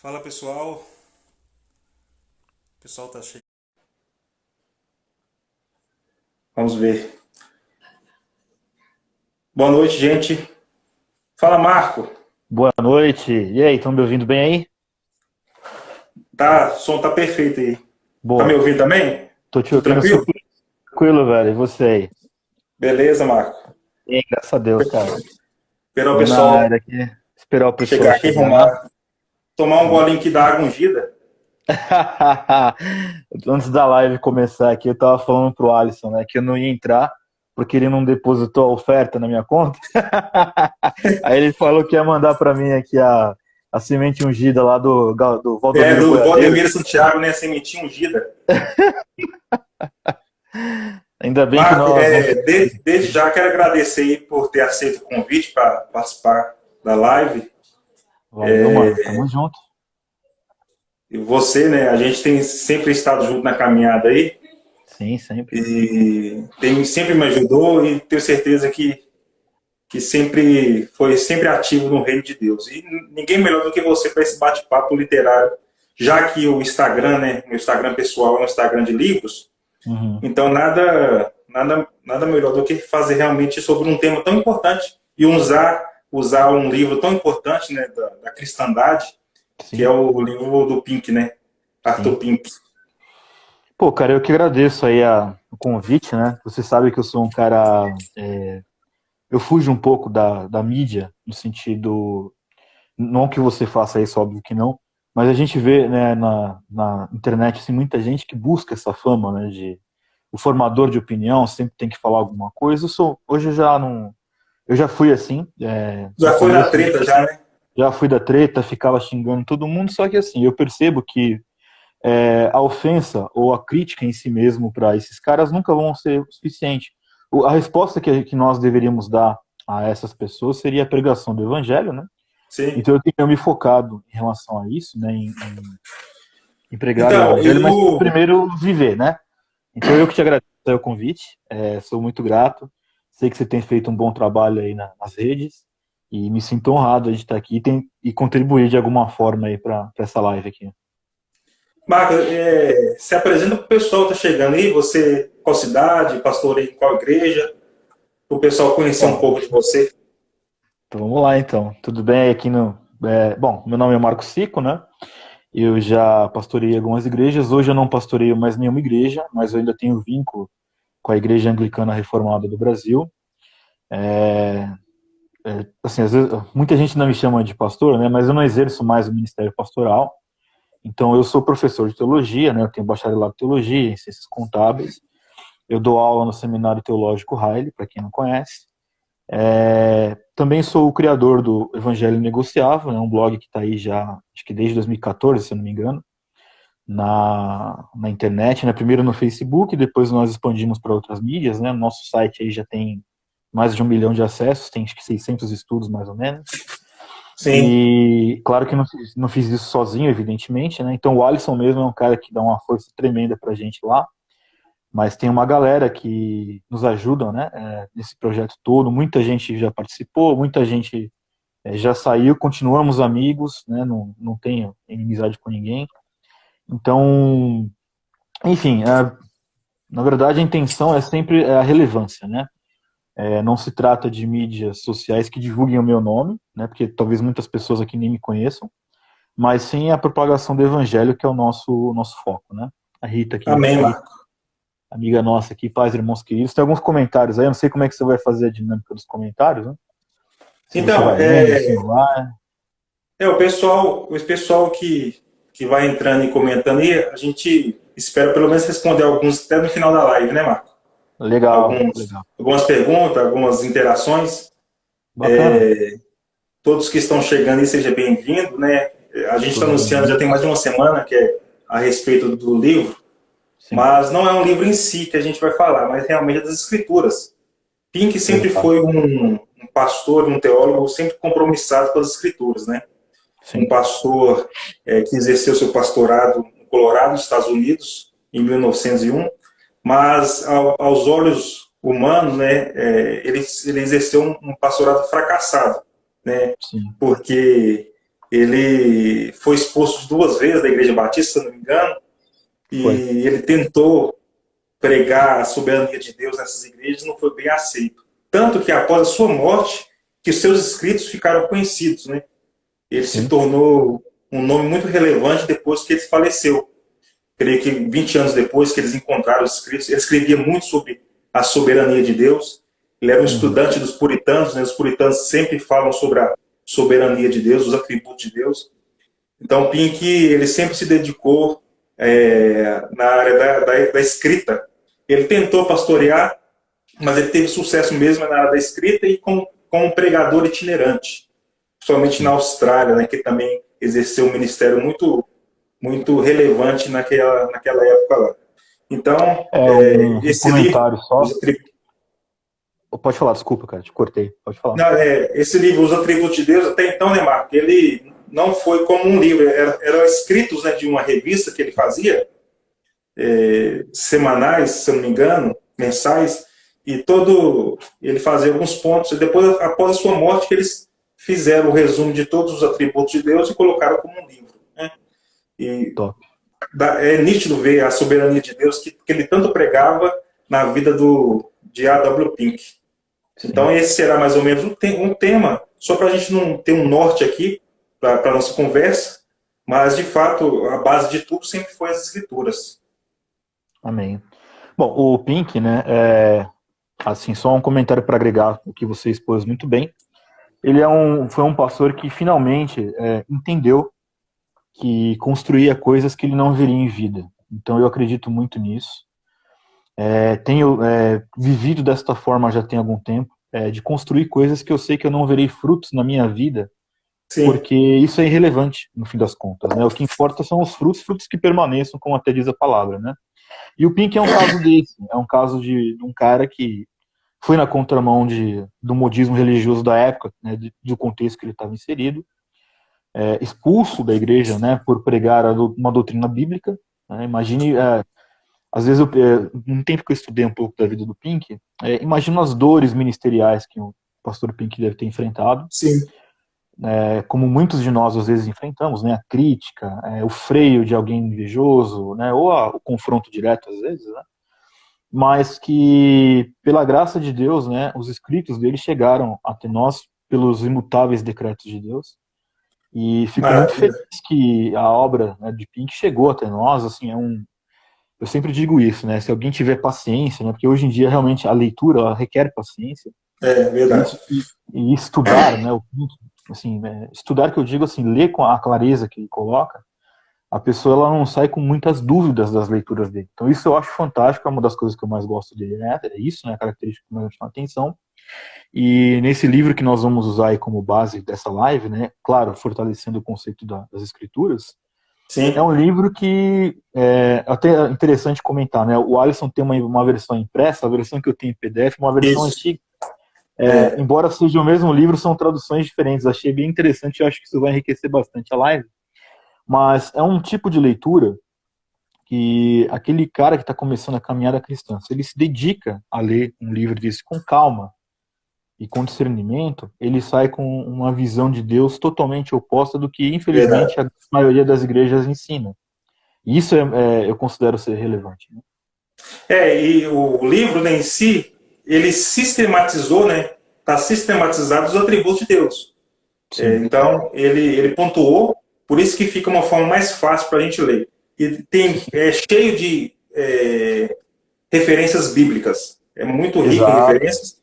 Fala pessoal, o pessoal tá cheio. Vamos ver. Boa noite, gente. Fala, Marco. Boa noite. E aí, estão me ouvindo bem aí? Tá, o som tá perfeito aí. Tá me Boa. ouvindo também? Tô te Tudo ouvindo tranquilo? super tranquilo, velho. E você aí? Beleza, Marco. Bem, graças a Deus, cara. Esperar o Tô na pessoal área aqui. Esperar o pessoal chegar aqui, chegar. arrumar, tomar um golinho aqui da água ungida. Antes da live começar aqui, eu tava falando pro Alisson, né, que eu não ia entrar porque ele não depositou a oferta na minha conta. Aí ele falou que ia mandar pra mim aqui a semente ungida lá do É, Valdomiro do Boiadeiro. Valdemiro Santiago, né? Sementinha ungida. Ainda bem que Marco, nós não. desde já quero agradecer aí por ter aceito o convite para participar da live. Valeu, mano. Tamo junto. E você, né? A gente tem sempre estado junto na caminhada aí. Sim, sempre. E sempre me ajudou e tenho certeza que sempre foi sempre ativo no reino de Deus. E ninguém melhor do que você para esse bate-papo literário, já que o Instagram, né, o Instagram pessoal é um Instagram de livros, Uhum. então nada melhor do que fazer realmente sobre um tema tão importante e usar um livro tão importante, né, da cristandade, que é Sim, o livro do Pink, né, Arthur sim. Pink. Pô, cara, eu que agradeço aí o convite, né? Você sabe que eu sou um cara. Eu fujo um pouco da mídia, no sentido. Não que você faça isso, óbvio que não. Mas a gente vê, né, na internet assim, muita gente que busca essa fama, né? De o formador de opinião sempre tem que falar alguma coisa. Hoje eu já não. Eu já fui assim. No Já foi na começo treta já, né? já fui da treta, ficava xingando todo mundo. Só que assim, eu percebo que a ofensa ou a crítica em si mesmo para esses caras nunca vão ser o suficiente. A resposta que nós deveríamos dar a essas pessoas seria a pregação do evangelho, né? Sim. Então eu tenho me focado em relação a isso, né? Em pregar o Então, evangelho, mas eu primeiro viver, né? Então eu que te agradeço o convite, sou muito grato. Sei que você tem feito um bom trabalho aí nas redes e me sinto honrado de estar aqui e contribuir de alguma forma aí para essa live aqui. Marcos, se apresenta para o pessoal que está chegando aí, você, qual cidade, pastor em qual igreja, para o pessoal conhecer um Bom, pouco de você. então vamos lá então. Tudo bem aqui no. Bom, meu nome é Marco Sico, né? Eu já pastorei algumas igrejas. Hoje eu não pastoreio mais nenhuma igreja, mas eu ainda tenho vínculo com a Igreja Anglicana Reformada do Brasil. Assim, às vezes, muita gente não me chama de pastor, né? Mas eu não exerço mais o ministério pastoral. Então eu sou professor de teologia, né? Eu tenho bacharelado em teologia, em ciências contábeis. Eu dou aula no Seminário Teológico Riley, para quem não conhece. Também sou o criador do Evangelho Negociável, né, um blog que está aí já, acho que desde 2014, se eu não me engano, na internet, né, primeiro no Facebook, depois nós expandimos para outras mídias, né, nosso site aí já tem mais de 1 milhão de acessos, tem acho que 600 estudos mais ou menos, Sim. e claro que não fiz isso sozinho, evidentemente, né, então o Alisson mesmo é um cara que dá uma força tremenda para a gente lá, mas tem uma galera que nos ajuda, né, nesse projeto todo. Muita gente já participou, muita gente já saiu, continuamos amigos, né, não tenho inimizade com ninguém. Então, enfim, na verdade a intenção é sempre a relevância, né? Não se trata de mídias sociais que divulguem o meu nome, né, porque talvez muitas pessoas aqui nem me conheçam, mas sim a propagação do evangelho que é o nosso foco, né? A Rita aqui, Amém, Marco. amiga nossa aqui, paz, irmãos queridos. Tem alguns comentários aí, eu não sei como é que você vai fazer a dinâmica dos comentários, né? Se você Então, vai lendo, se não vai. o pessoal que vai entrando e comentando aí, a gente espera pelo menos responder alguns até no final da live, né, Marco? Legal, legal. Algumas perguntas, algumas interações. Bacana. Todos que estão chegando aí, seja bem-vindo, né? A gente está Todos anunciando já bem-vindos. tem mais de uma semana que é a respeito do livro, Sim, mas não é um livro em si que a gente vai falar, mas realmente é das escrituras. Pink sempre legal. foi um pastor, um teólogo sempre compromissado com as escrituras, né? Um Sim, pastor que exerceu seu pastorado no Colorado, nos Estados Unidos, em 1901, mas aos olhos humanos, né, ele exerceu um pastorado fracassado, né? sim. Porque ele foi expulso 2 vezes da Igreja Batista, se não me engano, e Foi. ele tentou pregar a soberania de Deus nessas igrejas, não foi bem aceito. Tanto que após a sua morte, que os seus escritos ficaram conhecidos, né? Ele se Sim. tornou um nome muito relevante depois que ele faleceu. Creio que 20 anos depois que eles encontraram os escritos, ele escrevia muito sobre a soberania de Deus. Ele era um estudante dos puritanos, né? Os puritanos sempre falam sobre a soberania de Deus, os atributos de Deus. Então, Pink, ele sempre se dedicou na área da escrita. Ele tentou pastorear, mas ele teve sucesso mesmo na área da escrita e como um pregador itinerante, principalmente na Austrália, né, que também exerceu um ministério muito relevante naquela época lá. Então, Um esse livro, comentário só. Pode falar, desculpa, cara, te cortei. Pode falar. Não, esse livro, Os Atributos de Deus, até então, né, Marco, ele não foi como um livro, eram escritos, né, de uma revista que ele fazia, semanais, se eu não me engano, mensais, e ele fazia alguns pontos, e depois, após a sua morte, que eles fizeram o resumo de todos os atributos de Deus e colocaram como um livro. Né? E Top. é nítido ver a soberania de Deus que ele tanto pregava na vida de A.W. Pink. Sim. Então esse será mais ou menos um tema, só para a gente não ter um norte aqui para a nossa conversa, mas de fato a base de tudo sempre foi as escrituras. Amém. Bom, o Pink, né, assim, só um comentário para agregar o que você expôs muito bem. Ele foi um pastor que finalmente entendeu que construía coisas que ele não veria em vida. Então eu acredito muito nisso. Tenho vivido desta forma já tem algum tempo, de construir coisas que eu sei que eu não verei frutos na minha vida, Sim. porque isso é irrelevante no fim das contas, né? O que importa são os frutos que permaneçam, como até diz a palavra, né? E o Pink é um caso desse, é um caso de um cara que foi na contramão do modismo religioso da época, né, do contexto que ele estava inserido, expulso da igreja, né, por pregar uma doutrina bíblica. Né? Imagine, às vezes, no tempo que eu estudei um pouco da vida do Pink, imagino as dores ministeriais que o pastor Pink deve ter enfrentado. Sim. Como muitos de nós às vezes enfrentamos, né, a crítica, o freio de alguém invejoso, né, ou o confronto direto às vezes, né, mas que pela graça de Deus, né, os escritos dele chegaram até nós pelos imutáveis decretos de Deus, e fico muito feliz que a obra, né, de Pink chegou até nós. Assim, eu sempre digo isso, né, se alguém tiver paciência, né, porque hoje em dia realmente a leitura ela requer paciência, verdade. e estudar, né, assim, estudar, que eu digo assim, ler com a clareza que ele coloca, a pessoa ela não sai com muitas dúvidas das leituras dele. Então isso eu acho fantástico, é uma das coisas que eu mais gosto dele, né? É isso, né, a característica que mais me chama a atenção. E nesse livro que nós vamos usar aí como base dessa live, né, claro, fortalecendo o conceito das escrituras, Sim. é um livro que é até interessante comentar, né? O Alisson tem uma versão impressa, a versão que eu tenho em PDF, uma versão antiga. Embora seja o mesmo livro, são traduções diferentes. Achei bem interessante e acho que isso vai enriquecer bastante a live. Mas é um tipo de leitura que aquele cara que está começando a caminhada cristã, se ele se dedica a ler um livro desse com calma e com discernimento, ele sai com uma visão de Deus totalmente oposta do que, infelizmente, a maioria das igrejas ensina. E isso eu considero ser relevante. Né? E o livro, né, em si, ele sistematizou, né, está sistematizado os atributos de Deus. Então, ele pontuou, por isso que fica uma forma mais fácil para a gente ler. E é cheio de referências bíblicas. É muito rico em referências.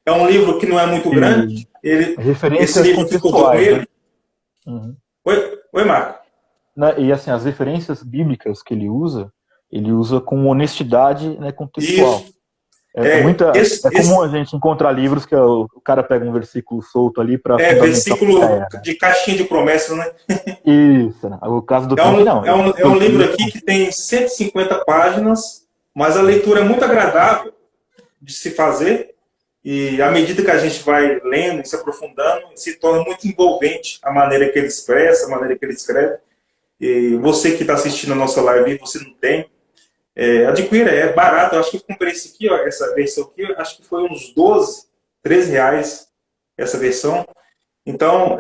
É um livro que não é muito grande. Esse livro que contou com ele. Uhum. Oi, Marco. E assim, as referências bíblicas que ele usa com honestidade, né, contextual. Isso. Comum a gente encontrar livros que o cara pega um versículo solto ali para versículo de caixinha de promessas, né? Isso, né? O caso do Pink, não. É um livro aqui que tem 150 páginas, mas a leitura é muito agradável de se fazer, e à medida que a gente vai lendo e se aprofundando, se torna muito envolvente a maneira que ele expressa, a maneira que ele escreve. E você que está assistindo a nossa live, você não tem, adquira, é barato. Eu acho que eu comprei esse aqui, ó, essa versão aqui, acho que foi uns 12, 13 reais essa versão. Então,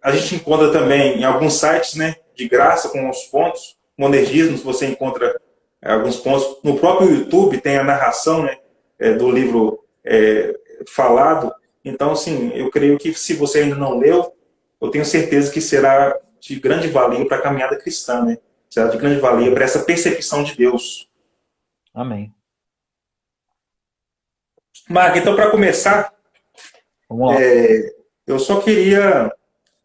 a gente encontra também em alguns sites, né, de graça, com os pontos, monergismos, você encontra alguns pontos. No próprio YouTube tem a narração, né, do livro falado. Então, assim, eu creio que se você ainda não leu, eu tenho certeza que será de grande valia para a caminhada cristã, né? Será de grande valia para essa percepção de Deus. Amém. Marco, então, para começar, Vamos lá. eu só queria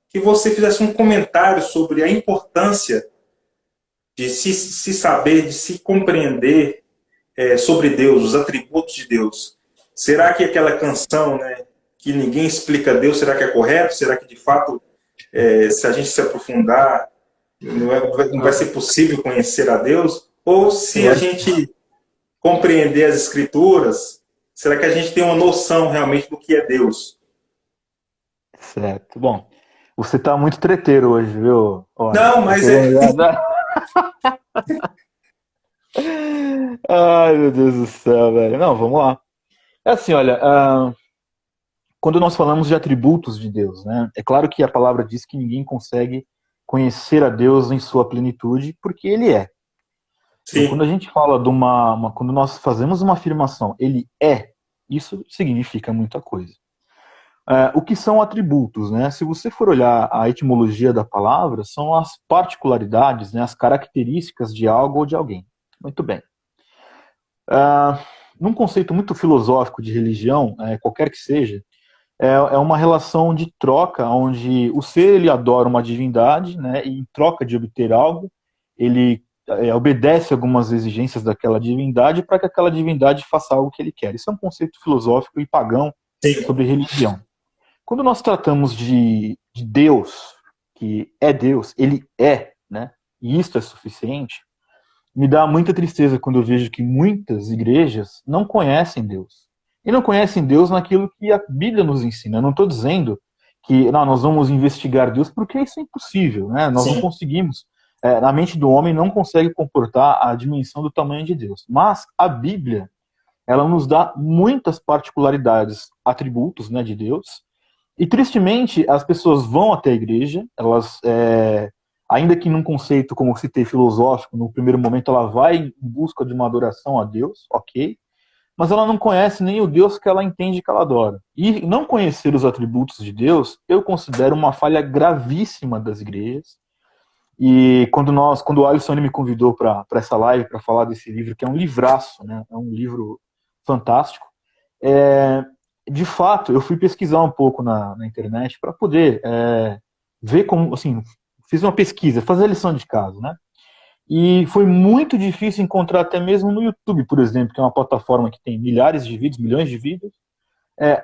que você fizesse um comentário sobre a importância de se saber, de se compreender sobre Deus, os atributos de Deus. Será que aquela canção, né, que ninguém explica Deus, será que é correto? Será que, de fato, se a gente se aprofundar, não vai ser possível conhecer a Deus? Ou se Eu a acho gente compreender as Escrituras, será que a gente tem uma noção realmente do que é Deus? certo. Bom, você tá muito treteiro hoje, viu? Olha, Não, tá mas querendo... Ai, meu Deus do céu, velho. Não, vamos lá. É assim, olha, quando nós falamos de atributos de Deus, né? É claro que a palavra diz que ninguém consegue conhecer a Deus em sua plenitude, porque Ele é. Então, quando sim, a gente fala de quando nós fazemos uma afirmação, Ele é, isso significa muita coisa. O que são atributos, né? Se você for olhar a etimologia da palavra, são as particularidades, né? As características de algo ou de alguém. Muito bem. Num conceito muito filosófico de religião, qualquer que seja, é uma relação de troca, onde o ser ele adora uma divindade, né? E em troca de obter algo, ele obedece algumas exigências daquela divindade para que aquela divindade faça algo que ele quer. Isso é um conceito filosófico e pagão sim. sobre religião. Quando nós tratamos de Deus, que é Deus, ele é, né? E isto é suficiente. Me dá muita tristeza quando eu vejo que muitas igrejas não conhecem Deus. E não conhecem Deus naquilo que a Bíblia nos ensina. Eu não estou dizendo que não, nós vamos investigar Deus, porque isso é impossível, né? Nós não Sim, conseguimos. A mente do homem não consegue comportar a dimensão do tamanho de Deus. Mas a Bíblia, ela nos dá muitas particularidades, atributos, né, de Deus, e tristemente, as pessoas vão até a igreja, ainda que num conceito, como eu citei, filosófico, no primeiro momento ela vai em busca de uma adoração a Deus, ok, mas ela não conhece nem o Deus que ela entende que ela adora. E não conhecer os atributos de Deus, eu considero uma falha gravíssima das igrejas. E quando o Alisson me convidou para essa live, para falar desse livro, que é um livraço, né? É um livro fantástico. É, de fato, eu fui pesquisar um pouco na internet para poder ver como, assim, fiz uma pesquisa, fazer a lição de casa, né? E foi muito difícil encontrar até mesmo no YouTube, por exemplo, que é uma plataforma que tem milhares de vídeos, milhões de vídeos,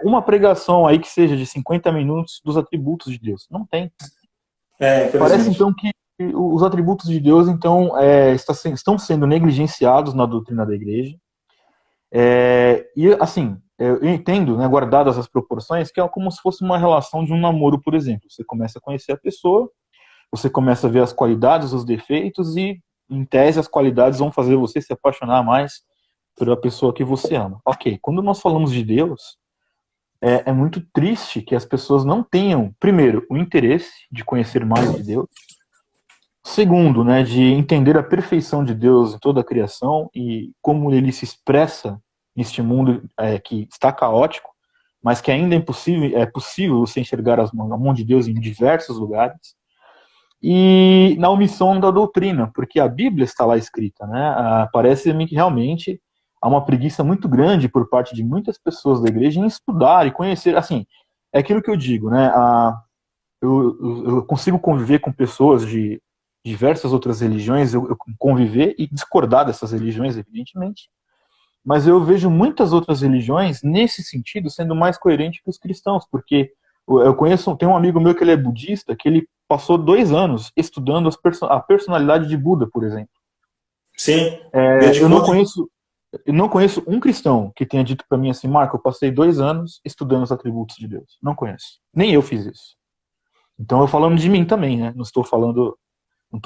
uma pregação aí que seja de 50 minutos dos atributos de Deus. Não tem. Parece infelizmente. então que os atributos de Deus então estão sendo negligenciados na doutrina da igreja. E assim, eu entendo, né, guardadas as proporções, que é como se fosse uma relação de um namoro, por exemplo. Você começa a conhecer a pessoa, você começa a ver as qualidades, os defeitos e, em tese, as qualidades vão fazer você se apaixonar mais pela pessoa que você ama. Ok, quando nós falamos de Deus, é muito triste que as pessoas não tenham, primeiro, o interesse de conhecer mais de Deus, segundo, né, de entender a perfeição de Deus em toda a criação e como ele se expressa neste mundo que está caótico, mas que ainda é possível você enxergar a mão de Deus em diversos lugares. E na omissão da doutrina, porque a Bíblia está lá escrita, né? Parece-me que realmente há uma preguiça muito grande por parte de muitas pessoas da igreja em estudar e conhecer. Assim, é aquilo que eu digo, né? Eu consigo conviver com pessoas de diversas outras religiões, eu conviver e discordar dessas religiões, evidentemente, mas eu vejo muitas outras religiões nesse sentido sendo mais coerente que os cristãos, porque tem um amigo meu que ele é budista, que ele passou 2 anos estudando a personalidade de Buda, por exemplo. Sim, Eu dedicou. não conheço um cristão que tenha dito para mim assim, Marco, eu passei 2 anos estudando os atributos de Deus. Não conheço. Nem eu fiz isso. Então eu falando de mim também, né? Não estou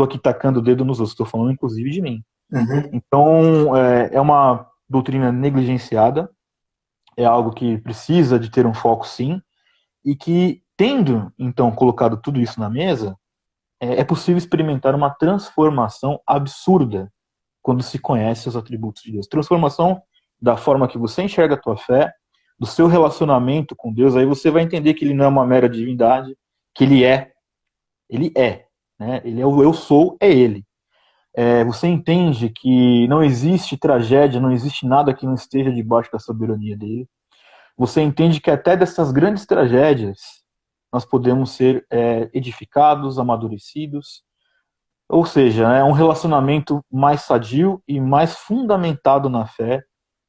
aqui tacando o dedo nos outros, estou falando inclusive de mim. Uhum. Então é uma doutrina negligenciada, é algo que precisa de ter um foco sim, e que Tendo, então, colocado tudo isso na mesa, é possível experimentar uma transformação absurda quando se conhece os atributos de Deus. Transformação da forma que você enxerga a tua fé, do seu relacionamento com Deus. Aí você vai entender que ele não é uma mera divindade, que ele é. Ele é. Né? Ele é o eu sou, é ele. Você entende que não existe tragédia, não existe nada que não esteja debaixo da soberania dele. Você entende que até dessas grandes tragédias nós podemos ser edificados, amadurecidos. Ou seja, um relacionamento mais sadio e mais fundamentado na fé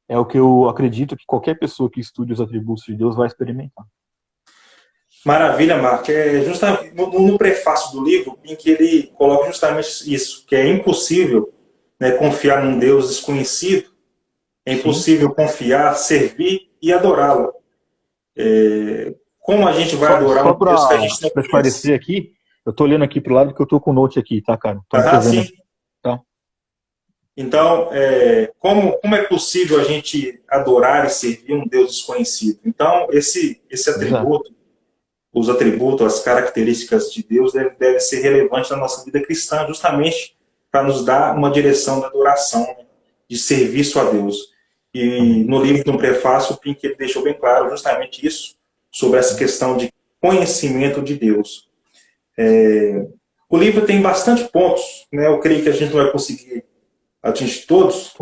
é o que eu acredito que qualquer pessoa que estude os atributos de Deus vai experimentar. Maravilha, Marco. Justamente no prefácio do livro, em que ele coloca justamente isso, que é impossível, né, confiar num Deus desconhecido, é impossível Sim. confiar, servir e adorá-lo. Como a gente vai adorar um Deus que a gente não conhece? Para esclarecer aqui, eu estou olhando aqui para o lado porque eu estou com o note aqui, tá, cara? Sim. Aqui, tá? Então, como é possível a gente adorar e servir um Deus desconhecido? Então, esse atributo, os atributos, as características de Deus devem ser relevantes na nossa vida cristã, justamente para nos dar uma direção da adoração, né, de serviço a Deus. E no livro, no prefácio, o Pink ele deixou bem claro justamente isso, sobre essa questão de conhecimento de Deus. O livro tem bastante pontos, né? Eu creio que a gente não vai conseguir atingir todos,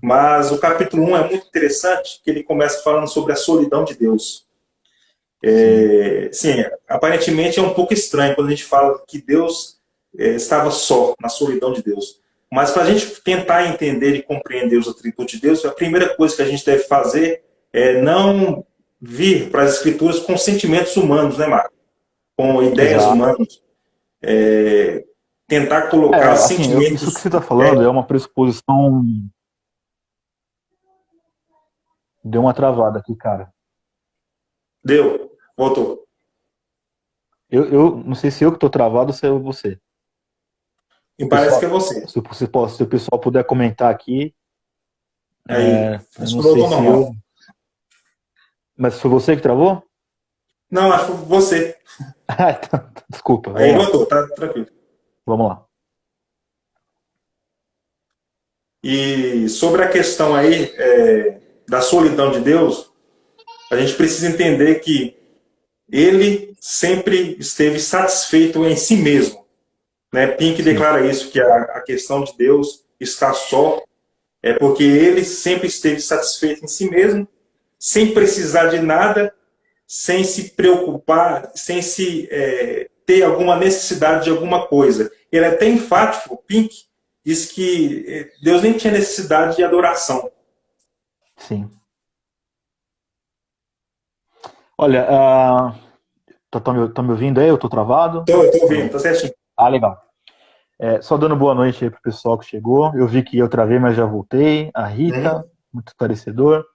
mas o capítulo 1 é muito interessante, que ele começa falando sobre a solidão de Deus. Sim, aparentemente é um pouco estranho quando a gente fala que Deus estava só, na solidão de Deus. Mas para a gente tentar entender e compreender os atributos de Deus, a primeira coisa que a gente deve fazer é não vir para as Escrituras com sentimentos humanos, né, Marco? Com ideias humanas. Tentar colocar sentimentos... Isso que você está falando é uma pressuposição... Deu uma travada aqui, cara. Deu. Voltou. Eu não sei se eu que estou travado ou se é você. E parece que é você. Se o pessoal puder comentar aqui. Acho que voltou normal. Mas foi você que travou? Não, acho que foi você. Desculpa. Aí voltou, tá tranquilo. Vamos lá. E sobre a questão aí da solidão de Deus, a gente precisa entender que ele sempre esteve satisfeito em si mesmo. Né? Pink declara isso, que a questão de Deus está só, porque ele sempre esteve satisfeito em si mesmo, sem precisar de nada, sem se preocupar, sem ter alguma necessidade de alguma coisa. Ele é até enfático, Pink diz que Deus nem tinha necessidade de adoração. Sim. Olha, tá me ouvindo aí? Eu tô travado? Tô ouvindo, tá certinho. Legal. Só dando boa noite aí pro pessoal que chegou. Eu vi que eu travei, mas já voltei. A Rita, muito esclarecedor.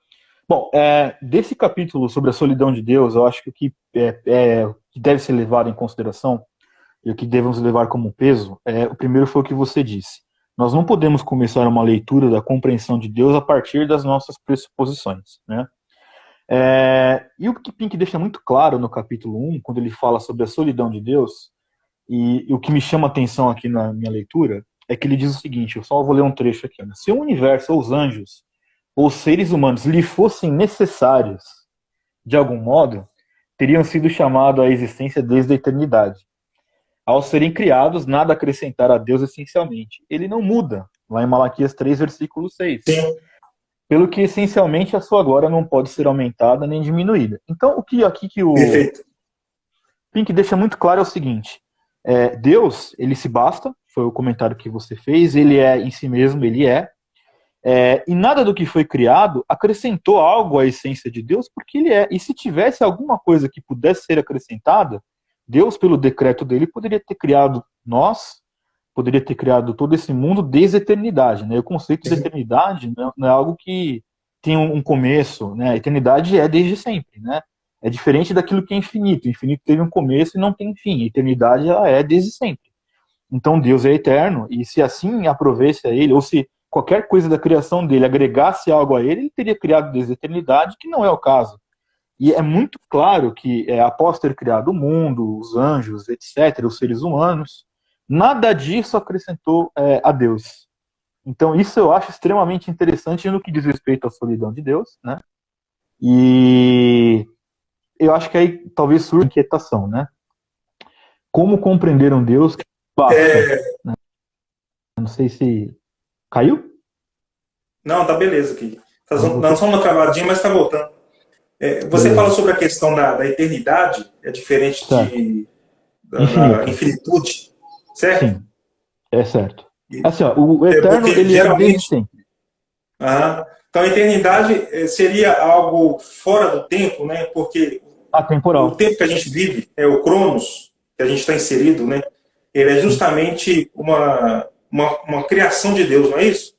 Bom, desse capítulo sobre a solidão de Deus, eu acho que o que deve ser levado em consideração e o que devemos levar como peso, o primeiro foi o que você disse. Nós não podemos começar uma leitura da compreensão de Deus a partir das nossas pressuposições, né? E o que Pink deixa muito claro no capítulo 1, quando ele fala sobre a solidão de Deus, e o que me chama a atenção aqui na minha leitura, é que ele diz o seguinte, eu só vou ler um trecho aqui, né? Se o universo ou os anjos ou os seres humanos lhe fossem necessários, de algum modo, teriam sido chamados à existência desde a eternidade. Ao serem criados, nada acrescentar a Deus essencialmente. Ele não muda, lá em Malaquias 3, versículo 6. Sim. Pelo que, essencialmente, a sua glória não pode ser aumentada nem diminuída. Então, o que aqui que o Pink deixa muito claro é o seguinte, Deus, ele se basta, foi o comentário que você fez, ele é em si mesmo, ele e nada do que foi criado acrescentou algo à essência de Deus, porque ele é. E se tivesse alguma coisa que pudesse ser acrescentada, Deus, pelo decreto dele, poderia ter criado nós, poderia ter criado todo esse mundo desde a eternidade. Né? O conceito de eternidade não é algo que tem um começo, né? A eternidade é desde sempre. Né? É diferente daquilo que é infinito. O infinito teve um começo e não tem fim. A eternidade ela é desde sempre. Então Deus é eterno, e se assim aprovesse a ele, ou se qualquer coisa da criação dele agregasse algo a ele, ele teria criado desde a eternidade, que não é o caso. E é muito claro que, após ter criado o mundo, os anjos, etc., os seres humanos, nada disso acrescentou a Deus. Então, isso eu acho extremamente interessante no que diz respeito à solidão de Deus, né? E eu acho que aí talvez surja inquietação, né? Como compreender um Deus que basta? É, Né? Não sei se caiu? não, tá beleza aqui. Tá Ah, dando voltou? só uma travadinha, mas tá voltando. Você fala Beleza. sobre a questão da eternidade, é diferente Certo. da Infinito. infinitude, certo? Sim, é certo. E- Assim, ó, o eterno, Porque ele é desde geralmente. sempre. Aham. Então a eternidade seria algo fora do tempo, né? Porque o Atemporal. tempo que a gente vive, o Cronos, que a gente está inserido, né? Ele é Sim. justamente uma criação de Deus, não é isso?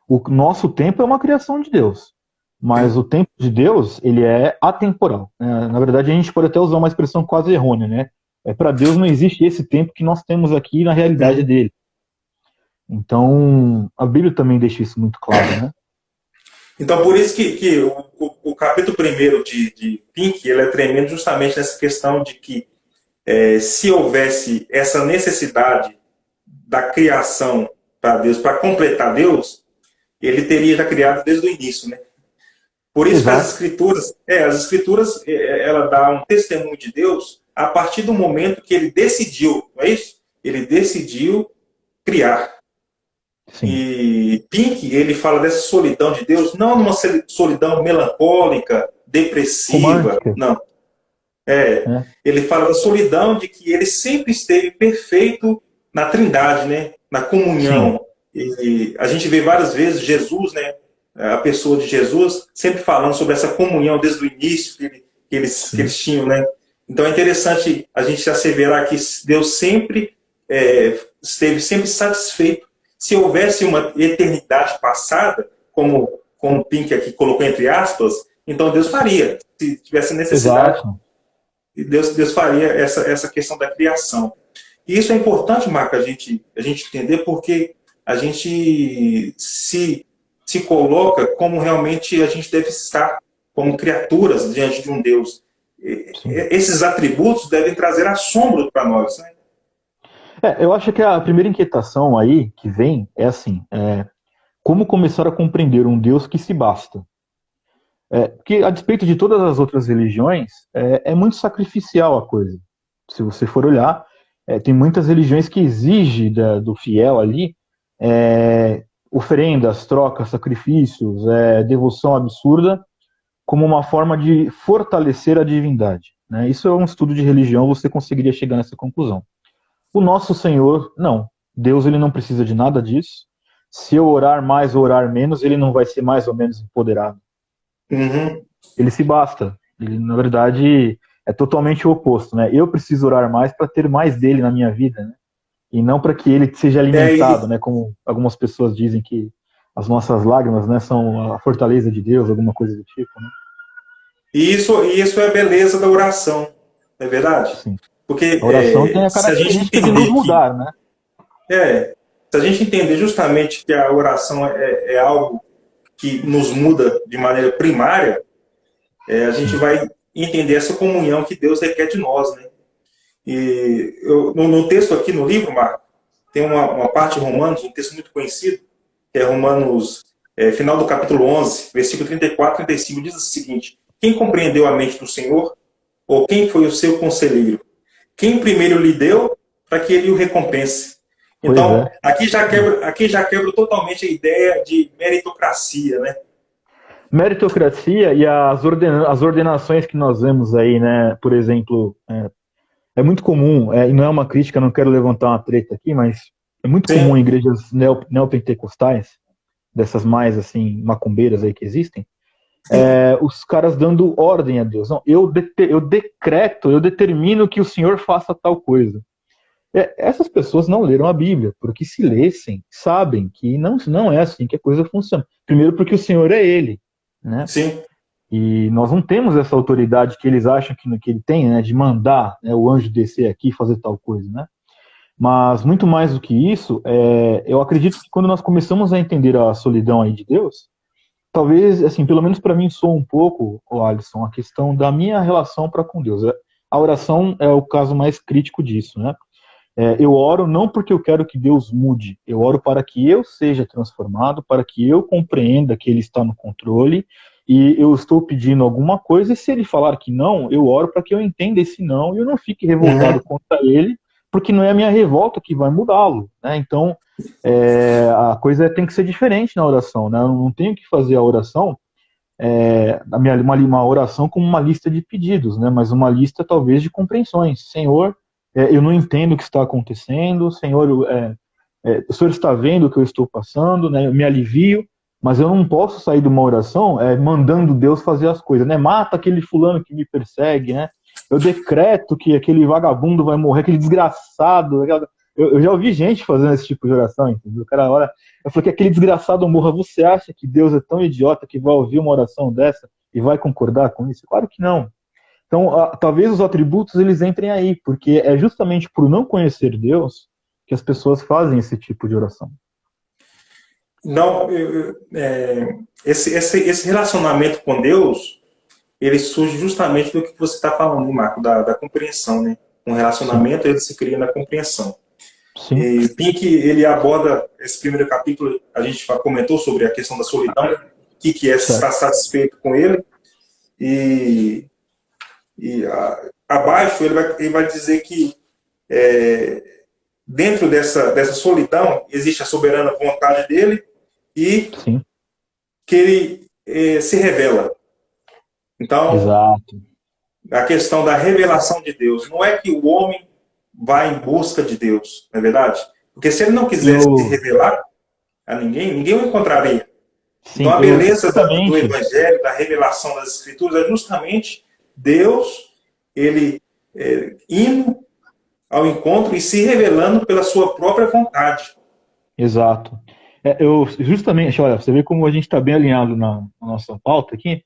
O nosso tempo é uma criação de Deus. Mas o tempo de Deus, ele é atemporal. Na verdade, a gente pode até usar uma expressão quase errônea, né? Para Deus não existe esse tempo que nós temos aqui na realidade Uhum. dele. Então, a Bíblia também deixa isso muito claro, né? Então, por isso que o capítulo primeiro de Pink, ele é tremendo justamente nessa questão de que se houvesse essa necessidade da criação para Deus, para completar Deus, ele teria já criado desde o início, né? Por isso que Exato. as escrituras, ela dá um testemunho de Deus a partir do momento que ele decidiu, não é isso? Ele decidiu criar. Sim. E Pink, ele fala dessa solidão de Deus, não numa solidão melancólica, depressiva, Romântica, não. né? Ele fala da solidão de que ele sempre esteve perfeito na Trindade, né? Na Sim. comunhão. E a gente vê várias vezes Jesus, né? A pessoa de Jesus, sempre falando sobre essa comunhão desde o início que Sim. eles tinham, né? Então é interessante a gente asseverar que Deus sempre esteve sempre satisfeito. Se houvesse uma eternidade passada, como o Pink aqui colocou entre aspas, então Deus faria. Se tivesse necessidade, Exato. Deus faria essa questão da criação. E isso é importante, Marco, a gente entender, porque a gente se coloca como realmente a gente deve estar, como criaturas diante de um Deus. Sim. Esses atributos devem trazer assombro para nós, né? Eu acho que a primeira inquietação aí que vem é assim: como começar a compreender um Deus que se basta? Porque, a despeito de todas as outras religiões, é muito sacrificial a coisa. Se você for olhar, tem muitas religiões que exigem do fiel ali oferendas, trocas, sacrifícios, devoção absurda, como uma forma de fortalecer a divindade. Né? Isso é um estudo de religião, você conseguiria chegar nessa conclusão. O nosso Senhor, não. Deus ele não precisa de nada disso. Se eu orar mais ou orar menos, ele não vai ser mais ou menos empoderado. Uhum. Ele se basta. Ele, na verdade, é totalmente o oposto, né? Eu preciso orar mais para ter mais dele na minha vida, né? E não para que ele seja alimentado, E, né? Como algumas pessoas dizem que as nossas lágrimas, né, são a fortaleza de Deus, alguma coisa do tipo, né? isso é a beleza da oração, não é verdade? Sim. Porque A oração tem a se a gente característica de nos entender mudar, né? se a gente entender justamente que a oração é algo que nos muda de maneira primária, a gente Sim. vai entender essa comunhão que Deus requer de nós, né? E no texto aqui no livro, Marco, tem uma parte de Romanos, um texto muito conhecido, que é Romanos, final do capítulo 11, versículo 34 e 35, diz o seguinte: quem compreendeu a mente do Senhor? Ou quem foi o seu conselheiro? Quem primeiro lhe deu para que ele o recompense? Pois Então, é. aqui já quebra totalmente a ideia de meritocracia, né? Meritocracia e as ordenações que nós vemos aí, né? Por exemplo, é muito comum, e não é uma crítica, não quero levantar uma treta aqui, mas é muito comum em Sim. igrejas neopentecostais, dessas mais assim, macumbeiras aí que existem, os caras dando ordem a Deus. Não, eu decreto, eu determino que o Senhor faça tal coisa. Essas pessoas não leram a Bíblia, porque se lessem, sabem que não é assim que a coisa funciona. Primeiro porque o Senhor é Ele, né? Sim. E nós não temos essa autoridade que eles acham que ele tem, né, de mandar, né, o anjo descer aqui e fazer tal coisa, né? Mas muito mais do que isso, eu acredito que quando nós começamos a entender a solidão aí de Deus, talvez, assim, pelo menos para mim soa um pouco, o Alisson, a questão da minha relação para com Deus. A oração é o caso mais crítico disso, né? Eu oro não porque eu quero que Deus mude, eu oro para que eu seja transformado, para que eu compreenda que Ele está no controle e eu estou pedindo alguma coisa, e se Ele falar que não, eu oro para que eu entenda esse não e eu não fique revoltado Uhum. contra Ele, porque não é a minha revolta que vai mudá-lo, né? Então, a coisa tem que ser diferente na oração, né? Eu não tenho que fazer a oração, uma oração como uma lista de pedidos, né? Mas uma lista talvez de compreensões. Senhor, eu não entendo o que está acontecendo, Senhor, o Senhor está vendo o que eu estou passando, né? Eu me alivio, mas eu não posso sair de uma oração mandando Deus fazer as coisas, né? Mata aquele fulano que me persegue, né? Eu decreto que aquele vagabundo vai morrer, aquele desgraçado. Eu já ouvi gente fazendo esse tipo de oração, entendeu? O cara ora, eu falei que aquele desgraçado morra. Você acha que Deus é tão idiota que vai ouvir uma oração dessa e vai concordar com isso? Claro que não. Então, talvez os atributos eles entrem aí, porque é justamente por não conhecer Deus que as pessoas fazem esse tipo de oração. Não, esse relacionamento com Deus, ele surge justamente do que você está falando, Marco, da compreensão, né? Um Sim, relacionamento, ele se cria na compreensão. sim, E Pink, ele aborda esse primeiro capítulo, a gente comentou sobre a questão da solidão, o que é estar certo. satisfeito com ele, e, abaixo ele vai dizer que dentro dessa solidão existe a soberana vontade dele e Sim, que ele se revela. Então, exato. a questão da revelação de Deus, não é que o homem vai em busca de Deus, não é verdade? Porque se ele não quisesse se Eu, revelar a ninguém, ninguém o encontraria. Então, sim, a eu beleza do justamente, Evangelho, da revelação das Escrituras, é justamente Deus, ele indo ao encontro e se revelando pela sua própria vontade. exato. Eu justamente, olha, você vê como a gente está bem alinhado na nossa pauta aqui.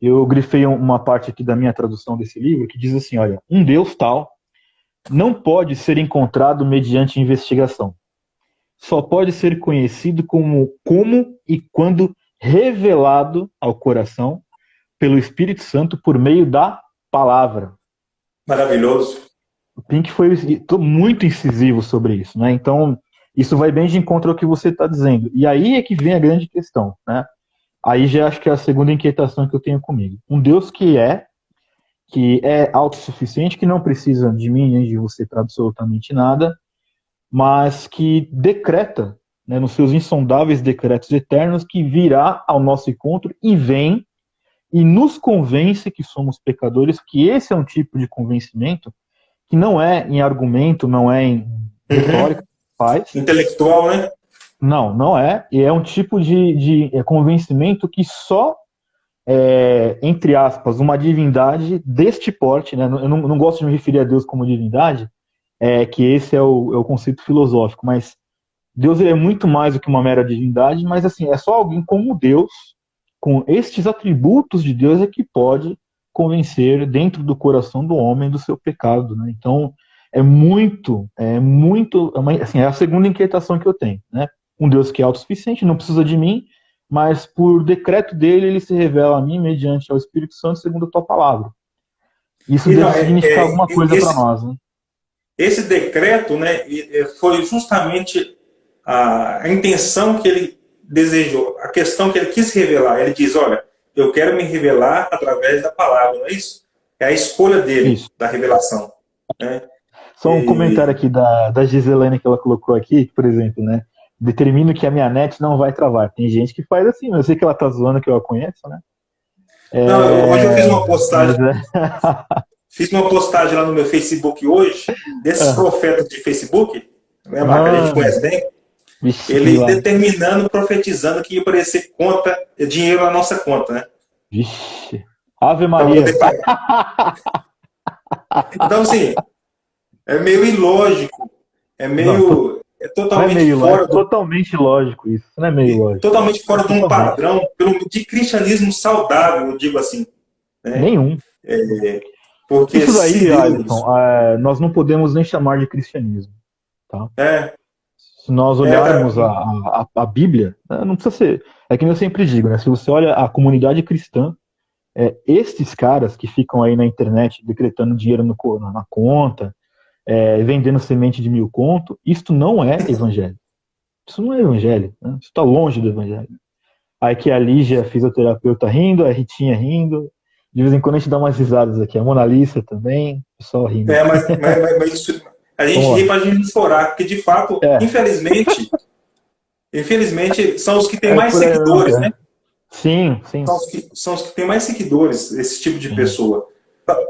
Eu grifei uma parte aqui da minha tradução desse livro que diz assim, olha, um Deus tal não pode ser encontrado mediante investigação. Só pode ser conhecido como e quando revelado ao coração pelo Espírito Santo por meio da palavra. Maravilhoso. O Pink foi muito incisivo sobre isso, né? Então, isso vai bem de encontro ao que você está dizendo. E aí é que vem a grande questão, né? Aí já acho que é a segunda inquietação que eu tenho comigo. Um Deus que é autossuficiente, que não precisa de mim nem de você para absolutamente nada, mas que decreta, né, nos seus insondáveis decretos eternos, que virá ao nosso encontro e vem e nos convence que somos pecadores, que esse é um tipo de convencimento que não é em argumento, não é em Uhum. retórica, faz. Intelectual, né? Não, não é. E é um tipo de convencimento que só, entre aspas, uma divindade deste porte, né? Eu não gosto de me referir a Deus como divindade, que esse é o conceito filosófico, mas Deus ele é muito mais do que uma mera divindade, mas assim, é só alguém como Deus, com estes atributos de Deus, é que pode convencer dentro do coração do homem do seu pecado, né? Então, assim, é a segunda inquietação que eu tenho, né? Um Deus que é autossuficiente, não precisa de mim, mas por decreto dele, ele se revela a mim mediante ao Espírito Santo, segundo a tua palavra. Isso E não, deve significar alguma coisa para nós, né? esse decreto, né, foi justamente a intenção que ele desejou, a questão que ele quis revelar. Ele diz, olha, eu quero me revelar através da palavra, não é isso? É a escolha dele, Isso. da revelação. Né? Só um comentário E, aqui da Giselene que ela colocou aqui, por exemplo, né? Determino que a minha net não vai travar. Tem gente que faz assim, eu sei que ela tá zoando que eu a conheço, né? não, hoje eu Mas fiz uma postagem lá no meu Facebook hoje, desses profetas de Facebook, né, Marca, a gente mano, conhece bem, vixe, que ele milagre. determinando, profetizando que ia aparecer conta, dinheiro na nossa conta, né? Vixe. Ave Para Maria. poder pagar. Então, assim, é meio ilógico, Não, é não é totalmente meio lógico, fora é totalmente lógico isso. Não é meio lógico. totalmente É fora de um totalmente. padrão de cristianismo saudável, eu digo assim, né? Nenhum. Porque Isso se daí, Deus, Alisson, nós não podemos nem chamar de cristianismo, tá? é, Se nós é, olharmos a Bíblia, não precisa ser. É que nem eu sempre digo, né? Se você olha a comunidade cristã, estes caras que ficam aí na internet decretando dinheiro na conta, vendendo semente de 1.000 conto, isto não é evangelho. Isso não é evangelho, né? Isso está longe do evangelho. Aí que a Lígia, a fisioterapeuta, rindo, a Ritinha rindo. De vez em quando a gente dá umas risadas aqui. A Mona Lisa também, o pessoal rindo. Mas isso, a gente Vamos ri lá. para a gente não chorar, porque de fato, É, infelizmente, são os que têm é mais por aí mesmo, seguidores, né? cara. Sim, sim. São os que têm mais seguidores, esse tipo de Sim. pessoa.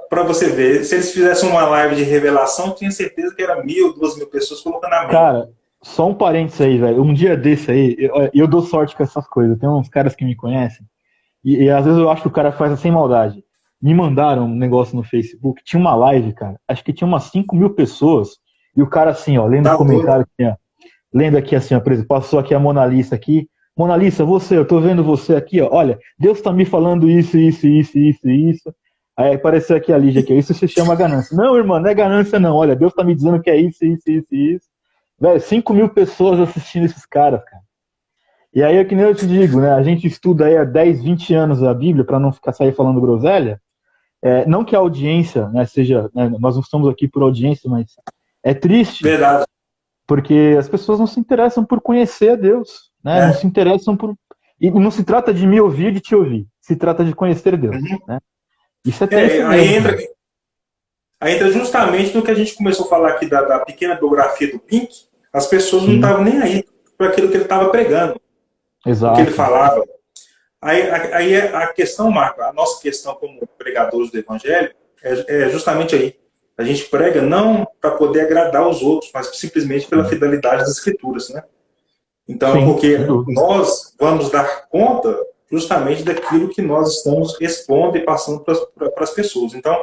Para você ver, se eles fizessem uma live de revelação, tinha certeza que era 1.000, 2.000 pessoas colocando amém. Cara, só um parênteses aí, velho. Um dia desse aí, eu dou sorte com essas coisas. Tem uns caras que me conhecem, e às vezes eu acho que o cara faz sem maldade. Me mandaram um negócio no Facebook, tinha uma live, cara. Acho que tinha umas 5.000 pessoas, e o cara assim, ó, lendo Tá doido? comentário, assim, ó, lendo aqui assim, ó, por exemplo, passou aqui a Mona Lisa aqui. Mona Lisa, eu tô vendo você aqui, ó. Olha, Deus tá me falando isso, isso, isso, isso, isso. Aí apareceu aqui a Lígia aqui, isso se chama ganância. Não, irmã, não é ganância, não. Olha, Deus tá me dizendo que é isso, isso, isso, isso. Velho, 5.000 pessoas assistindo esses caras, cara. E aí é que nem eu te digo, né? A gente estuda aí há 10, 20 anos a Bíblia para não ficar sair falando groselha. Não que a audiência, né, seja, né, nós não estamos aqui por audiência, mas é triste Verdade. porque as pessoas não se interessam por conhecer a Deus, né? Não É. se interessam por. E não se trata de me ouvir, de te ouvir. Se trata de conhecer Deus, Uhum. né? Isso é tenso Aí mesmo, cara. entra justamente no que a gente começou a falar aqui da pequena biografia do Pink. As pessoas não Sim, estavam nem aí para aquilo que ele estava pregando, o que ele exato. falava. Aí a questão, Marco, a nossa questão como pregadores do Evangelho é justamente aí. A gente prega não para poder agradar os outros, mas simplesmente pela Sim, fidelidade das Escrituras, né? Então, sim, porque sem dúvida. nós vamos dar conta justamente daquilo que nós estamos expondo e passando para as pessoas. Então,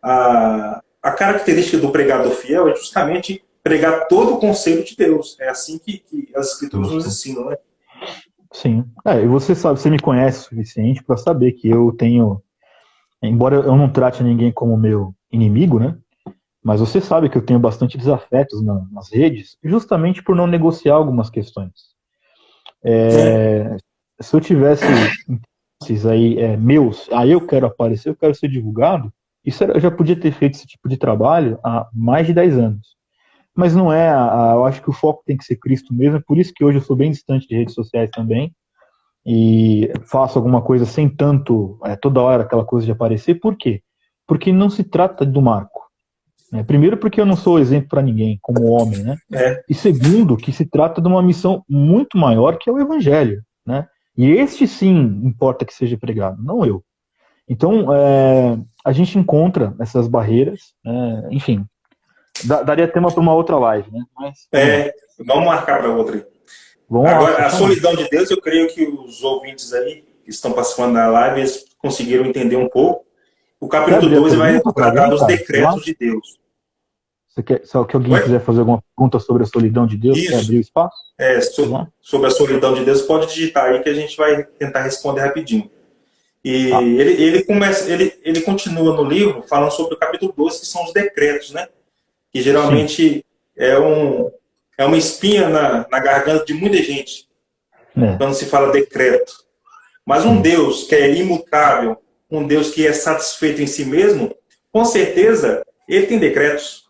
a característica do pregador fiel é justamente pregar todo o conselho de Deus. É assim que as Escrituras nos Justo. ensinam, né? Sim. E você sabe, você me conhece o suficiente para saber que eu tenho, embora eu não trate ninguém como meu inimigo, né? Mas você sabe que eu tenho bastante desafetos nas redes, justamente por não negociar algumas questões. É, Se eu tivesse interesses aí meus, aí eu quero aparecer, eu quero ser divulgado, eu já podia ter feito esse tipo de trabalho há mais de 10 anos. Mas não é, eu acho que o foco tem que ser Cristo mesmo, é por isso que hoje eu sou bem distante de redes sociais também, e faço alguma coisa sem tanto, toda hora aquela coisa de aparecer. Por quê? Porque não se trata do Marco, né? Primeiro porque eu não sou exemplo para ninguém como homem, né? é, E segundo que se trata de uma missão muito maior que é o evangelho, né? E este sim importa que seja pregado, não eu. Então a gente encontra essas barreiras, enfim, daria tema para uma outra live, né? Mas vamos lá, vamos marcar para outra aí. vamos lá, só Agora, a chamar. solidão de Deus, eu creio que os ouvintes aí que estão participando da live, eles conseguiram entender um pouco. O Quer capítulo abrir a 12 vai pergunta para tratar alguém, dos cara? Sei lá. decretos de Deus. Só que alguém Oi? quiser fazer alguma pergunta sobre a solidão de Deus, quer Isso. abrir o espaço? Vamos lá? Sobre a solidão de Deus, pode digitar aí que a gente vai tentar responder rapidinho. E Tá. ele continua no livro falando sobre o capítulo 12, que são os decretos, né? Que Sim. geralmente é uma espinha na garganta de muita gente É, quando se fala decreto. Mas um sim. Deus que é imutável, um Deus que é satisfeito em si mesmo, com certeza ele tem decretos.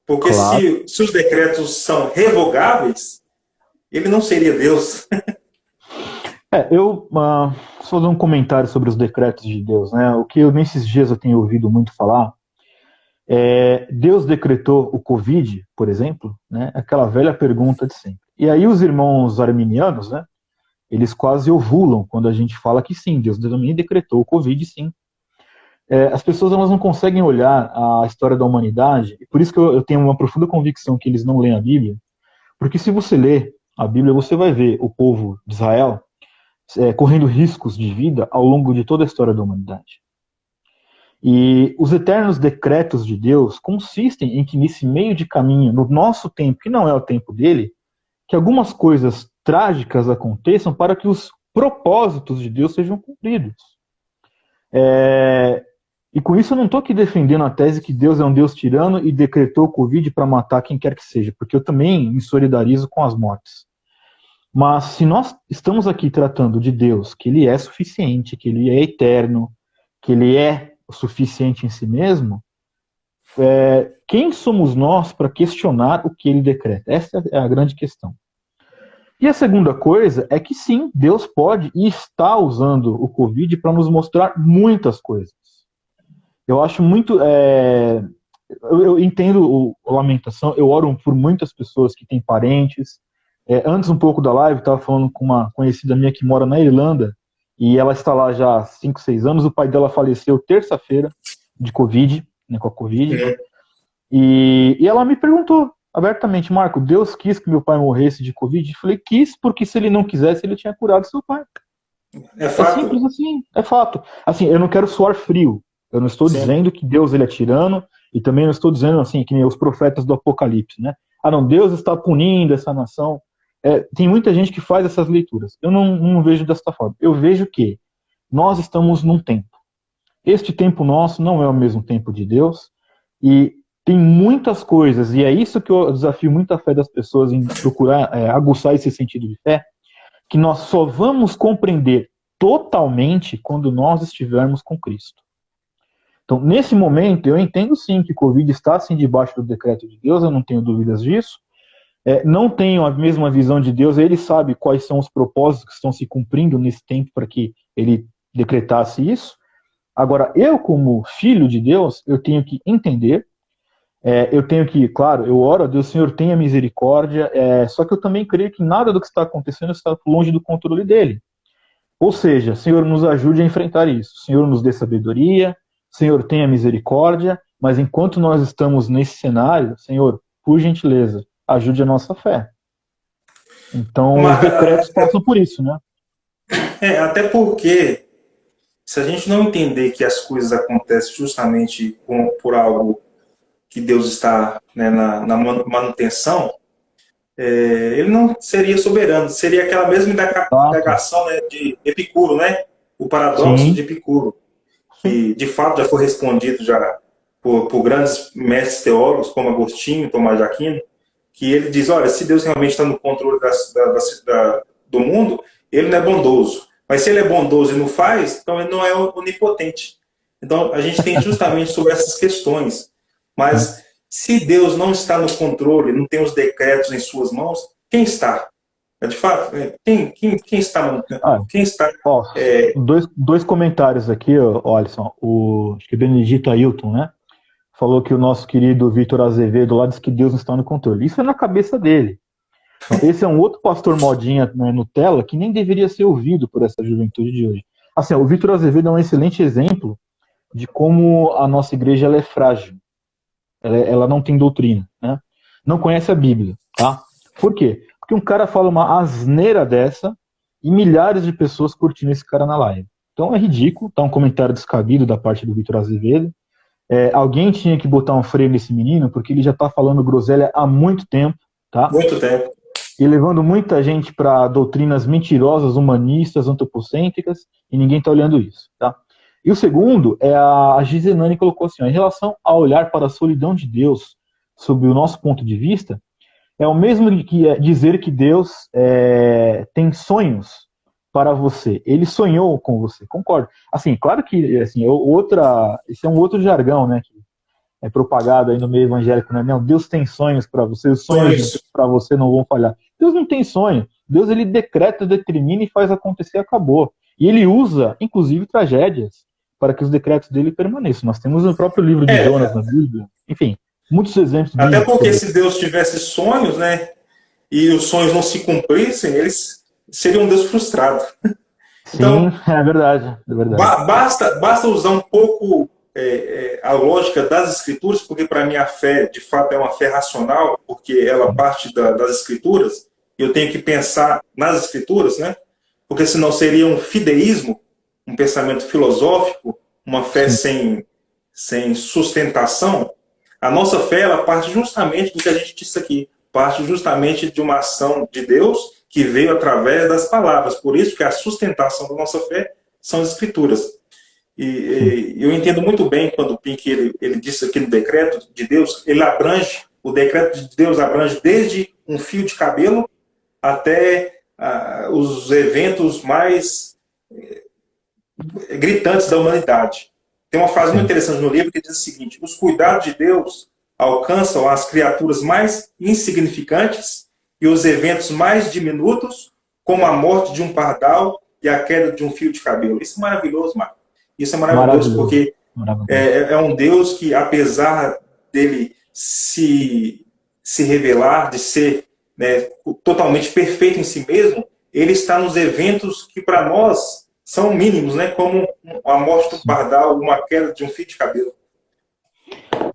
Porque Claro. se os decretos são revogáveis, ele não seria Deus. Eu só dar um comentário sobre os decretos de Deus, né? O que nesses dias eu tenho ouvido muito falar Deus decretou o Covid, por exemplo, né? Aquela velha pergunta de sempre. E aí os irmãos arminianos, né? Eles quase ovulam quando a gente fala que sim, Deus também decretou o Covid, sim. As pessoas elas não conseguem olhar a história da humanidade, e por isso que eu tenho uma profunda convicção que eles não leem a Bíblia, porque se você ler a Bíblia, você vai ver o povo de Israel correndo riscos de vida ao longo de toda a história da humanidade. E os eternos decretos de Deus consistem em que nesse meio de caminho, no nosso tempo, que não é o tempo dele, que algumas coisas trágicas aconteçam para que os propósitos de Deus sejam cumpridos. E com isso eu não estou aqui defendendo a tese que Deus é um Deus tirano e decretou o Covid para matar quem quer que seja, porque eu também me solidarizo com as mortes. Mas se nós estamos aqui tratando de Deus, que ele é suficiente, que ele é eterno, que ele é o suficiente em si mesmo, quem somos nós para questionar o que ele decreta? Essa é a grande questão. E a segunda coisa é que sim, Deus pode e está usando o Covid para nos mostrar muitas coisas. Eu acho muito. Eu entendo a lamentação, eu oro por muitas pessoas que têm parentes. Antes um pouco da live, estava falando com uma conhecida minha que mora na Irlanda, e ela está lá já há 5, 6 anos. O pai dela faleceu terça-feira de Covid, né, com a Covid. E ela me perguntou abertamente: Marco, Deus quis que meu pai morresse de Covid? Eu falei: quis, porque se ele não quisesse, ele tinha curado seu pai. É fato. É simples assim, é fato. Assim, eu não quero soar frio. Eu não estou dizendo que Deus ele é tirano, e também não estou dizendo assim, que nem os profetas do Apocalipse, né? Ah, não, Deus está punindo essa nação. Tem muita gente que faz essas leituras. Eu não vejo desta forma. Eu vejo que nós estamos num tempo. Este tempo nosso não é o mesmo tempo de Deus, e tem muitas coisas, e é isso que eu desafio muita fé das pessoas em procurar aguçar esse sentido de fé, que nós só vamos compreender totalmente quando nós estivermos com Cristo. Então, nesse momento, eu entendo sim que o Covid está assim debaixo do decreto de Deus, eu não tenho dúvidas disso. Não tenho a mesma visão de Deus, ele sabe quais são os propósitos que estão se cumprindo nesse tempo para que ele decretasse isso. Agora, eu como filho de Deus, eu tenho que entender, eu tenho que, claro, eu oro a Deus, Senhor, tenha misericórdia, só que eu também creio que nada do que está acontecendo está longe do controle dele. Ou seja, Senhor, nos ajude a enfrentar isso. Senhor, nos dê sabedoria, Senhor, tenha misericórdia, mas enquanto nós estamos nesse cenário, Senhor, por gentileza, ajude a nossa fé. Então, os decretos passam por isso, né? Até porque, se a gente não entender que as coisas acontecem justamente por algo que Deus está, né, na manutenção, ele não seria soberano, seria aquela mesma indagação, né, de Epicuro, né? O paradoxo Sim. de Epicuro, que de fato já foi respondido já por grandes mestres teólogos, como Agostinho, Tomás de Aquino, que ele diz: olha, se Deus realmente está no controle do mundo, ele não é bondoso. Mas se ele é bondoso e não faz, então ele não é onipotente. Então a gente tem justamente sobre essas questões. Mas se Deus não está no controle, não tem os decretos em suas mãos, quem está? De fato, quem está? Quem está? Dois comentários aqui, Alisson. Acho que Benedito Ailton, né? Falou que o nosso querido Vitor Azevedo lá diz que Deus não está no controle. Isso é na cabeça dele. Então, esse é um outro pastor modinha, né, Nutella, que nem deveria ser ouvido por essa juventude de hoje. Assim, o Vitor Azevedo é um excelente exemplo de como a nossa igreja ela é frágil. Ela não tem doutrina, né? Não conhece a Bíblia, tá? Por quê? Porque um cara fala uma asneira dessa e milhares de pessoas curtindo esse cara na live. Então é ridículo, tá um comentário descabido da parte do Vitor Azevedo. Alguém tinha que botar um freio nesse menino, porque ele já tá falando groselha há muito tempo, tá? Muito tempo. E levando muita gente para doutrinas mentirosas, humanistas, antropocêntricas, e ninguém tá olhando isso, tá? E o segundo é a Gisenani colocou assim, ó, em relação a olhar para a solidão de Deus sob o nosso ponto de vista, é o mesmo que dizer que Deus tem sonhos para você. Ele sonhou com você, concordo. Assim, claro que assim, esse é um outro jargão, né, que é propagado aí no meio evangélico, né? Não, Deus tem sonhos para você, os sonhos para você não vão falhar. Deus não tem sonho. Deus ele decreta, determina e faz acontecer, acabou. E ele usa, inclusive, tragédias para que os decretos dele permaneçam. Nós temos o próprio livro de Jonas na Bíblia. Enfim, muitos exemplos. Até porque se Deus tivesse sonhos, né, e os sonhos não se cumprissem, eles seriam um Deus frustrado. Então, sim, é verdade. Basta usar um pouco a lógica das Escrituras, porque para mim a fé, de fato, é uma fé racional, porque ela parte das Escrituras, e eu tenho que pensar nas Escrituras, né? Porque senão seria um fideísmo, um pensamento filosófico, uma fé sem sustentação. A nossa fé, ela parte justamente do que a gente disse aqui, parte justamente de uma ação de Deus que veio através das palavras. Por isso que a sustentação da nossa fé são as Escrituras. E eu entendo muito bem quando o Pink ele disse aqui no decreto de Deus, o decreto de Deus abrange desde um fio de cabelo até os eventos mais gritantes da humanidade. Tem uma frase muito interessante no livro que diz o seguinte: os cuidados de Deus alcançam as criaturas mais insignificantes e os eventos mais diminutos, como a morte de um pardal e a queda de um fio de cabelo. Isso é maravilhoso, Marco. Isso é maravilhoso, porque é um Deus que, apesar dele se revelar, de ser, né, totalmente perfeito em si mesmo, ele está nos eventos que para nós são mínimos, né, como a morte do pardal, uma queda de um fio de cabelo.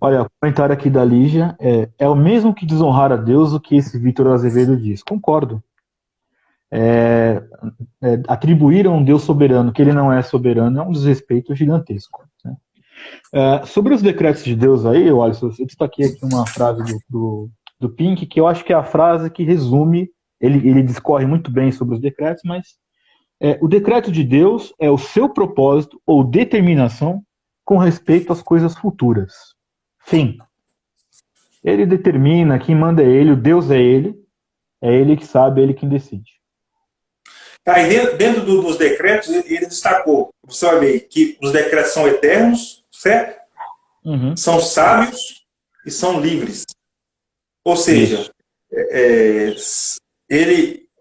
Olha, o comentário aqui da Lígia é o mesmo que desonrar a Deus o que esse Vitor Azevedo diz. Concordo. Atribuir a um Deus soberano que ele não é soberano é um desrespeito gigantesco. Né? Sobre os decretos de Deus aí, Alisson, eu destaquei aqui uma frase do Pink, que eu acho que é a frase que resume, ele discorre muito bem sobre os decretos, mas o decreto de Deus é o seu propósito ou determinação com respeito às coisas futuras. Fim. Ele determina, quem manda é ele, o Deus é ele que sabe, é ele quem decide. Aí dentro dos decretos, ele destacou, você vai ver que os decretos são eternos, certo? Uhum. São sábios e são livres. Ou seja,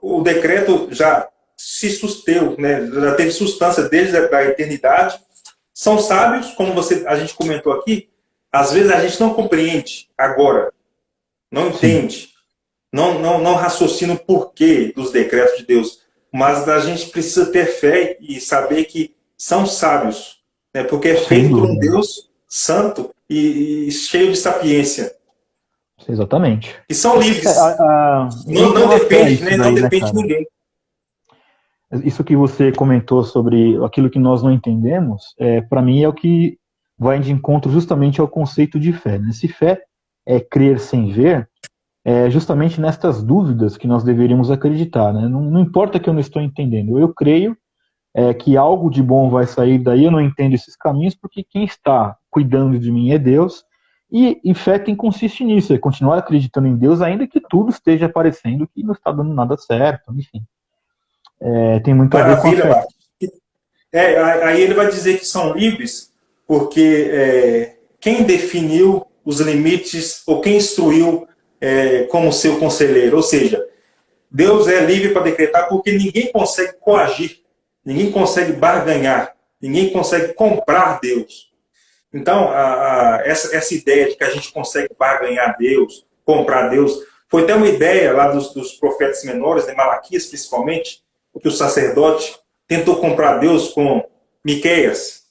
o decreto já se susteu, né? Já teve substância desde a eternidade. São sábios, como a gente comentou aqui, às vezes a gente não compreende agora, não entende, não raciocina o porquê dos decretos de Deus, mas a gente precisa ter fé e saber que são sábios, né? Porque é feito por um Deus santo e cheio de sapiência. Exatamente. E são livres. Não depende, né? Não depende de ninguém. Isso que você comentou sobre aquilo que nós não entendemos, para mim é o que vai de encontro justamente ao conceito de fé. Né? Se fé é crer sem ver, é justamente nestas dúvidas que nós deveríamos acreditar. Né? Não importa que eu não estou entendendo, eu creio que algo de bom vai sair daí, eu não entendo esses caminhos, porque quem está cuidando de mim é Deus, e fé consiste nisso, é continuar acreditando em Deus, ainda que tudo esteja parecendo que não está dando nada certo, enfim. Tem muito a ver com a fé. Aí ele vai dizer que são livres, porque quem definiu os limites, ou quem instruiu como seu conselheiro, ou seja, Deus é livre para decretar, porque ninguém consegue coagir, ninguém consegue barganhar, ninguém consegue comprar Deus. Então, essa ideia de que a gente consegue barganhar Deus, comprar Deus, foi até uma ideia lá dos profetas menores, de Malaquias principalmente, que o sacerdote tentou comprar Deus com Miqueias,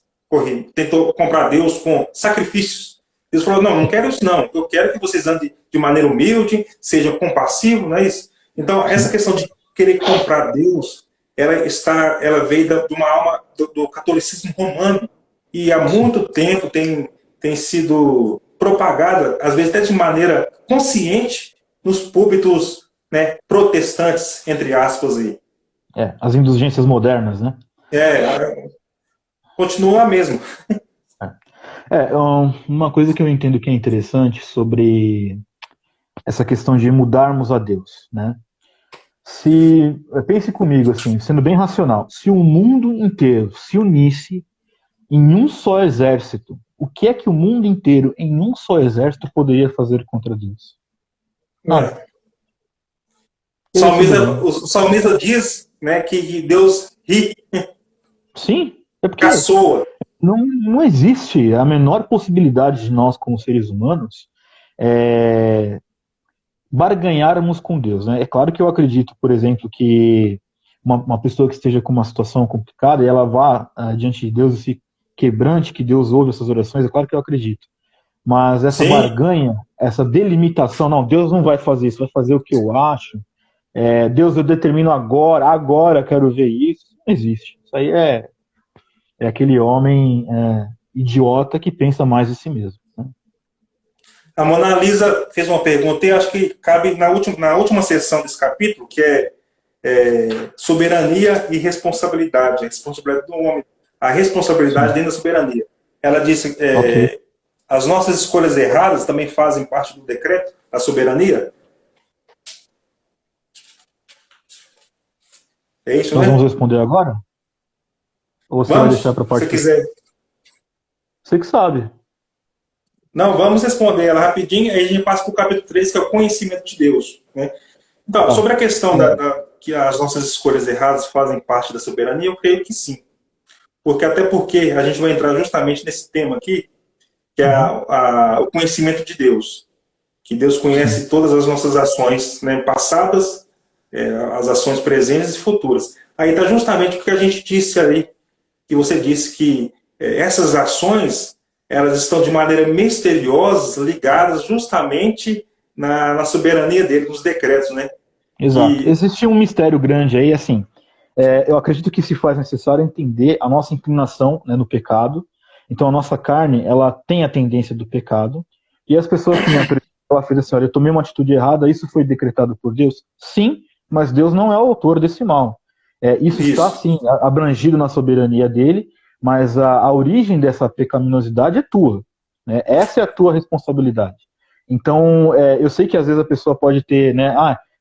tentou comprar Deus com sacrifícios. Deus falou: não quero isso não, eu quero que vocês andem de maneira humilde, sejam compassivos, não é isso? Então, essa questão de querer comprar Deus, ela veio de uma alma do catolicismo romano, e há muito tempo tem sido propagada, às vezes até de maneira consciente, nos púlpitos, né, protestantes, entre aspas, aí. As indulgências modernas, né? Continua a mesma. Uma coisa que eu entendo que é interessante sobre essa questão de mudarmos a Deus, né? Pense comigo, assim, sendo bem racional, se o mundo inteiro se unisse em um só exército, o que é que o mundo inteiro, em um só exército, poderia fazer contra Deus? Nada. O salmista diz, né, que Deus ri. Sim, é porque caçoa. Não existe a menor possibilidade de nós, como seres humanos, barganharmos com Deus. Né? É claro que eu acredito, por exemplo, que uma pessoa que esteja com uma situação complicada e ela vá diante de Deus e se quebrante, que Deus ouve essas orações, é claro que eu acredito. Mas essa barganha, essa delimitação, não, Deus não vai fazer isso, vai fazer o que eu acho. Deus, eu determino agora quero ver isso. Não existe. Isso aí é aquele homem idiota que pensa mais de si mesmo. Né? A Mona Lisa fez uma pergunta, e acho que cabe na última sessão desse capítulo, que é soberania e responsabilidade. A responsabilidade do homem. A responsabilidade dentro da soberania. Ela disse as nossas escolhas erradas também fazem parte do decreto da soberania? É isso, Nós né? vamos responder agora? Ou você vai Vamos, deixar para a se você parte? quiser. Você que sabe. Não, vamos responder ela rapidinho, aí a gente passa para o capítulo 3, que é o conhecimento de Deus. Né? Então, Tá. sobre a questão É, que as nossas escolhas erradas fazem parte da soberania, eu creio que sim. Até porque a gente vai entrar justamente nesse tema aqui, que é uhum, o conhecimento de Deus. Que Deus sim. conhece todas as nossas ações, né, passadas, as ações presentes e futuras. Aí está justamente o que a gente disse ali, que você disse que essas ações, elas estão de maneira misteriosa ligadas justamente na soberania dele, nos decretos, né? Exato. Que Existe um mistério grande aí, assim. Eu acredito que se faz necessário entender a nossa inclinação, né, no pecado. Então, a nossa carne, ela tem a tendência do pecado. E as pessoas que me apresentam, ela fez assim: olha, eu tomei uma atitude errada, isso foi decretado por Deus? Sim, mas Deus não é o autor desse mal. Isso está, isso, sim, abrangido na soberania dele, mas a origem dessa pecaminosidade é tua. Né? Essa é a tua responsabilidade. Então, eu sei que às vezes a pessoa pode ter, né?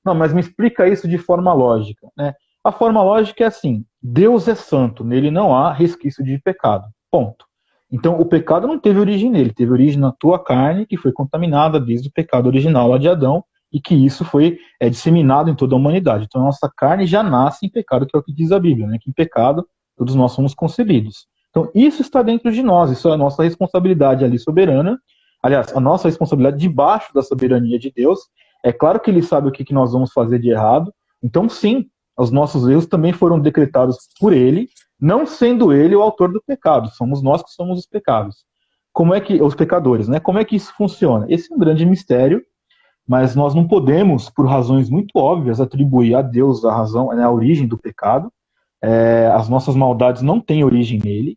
Não, mas me explica isso de forma lógica, né? A forma lógica é assim: Deus é santo, nele não há resquício de pecado. Ponto. Então, o pecado não teve origem nele, teve origem na tua carne, que foi contaminada desde o pecado original lá de Adão, e que isso foi disseminado em toda a humanidade. Então, a nossa carne já nasce em pecado, que é o que diz a Bíblia, né? Que em pecado todos nós somos concebidos. Então, isso está dentro de nós, isso é a nossa responsabilidade ali soberana. Aliás, a nossa responsabilidade debaixo da soberania de Deus. É claro que ele sabe o que nós vamos fazer de errado. Então, sim, os nossos erros também foram decretados por ele, não sendo ele o autor do pecado. Somos nós que somos os pecados. Como é que os pecadores, né? Como é que isso funciona? Esse é um grande mistério, mas nós não podemos, por razões muito óbvias, atribuir a Deus a razão, né, a origem do pecado. As nossas maldades não têm origem nele,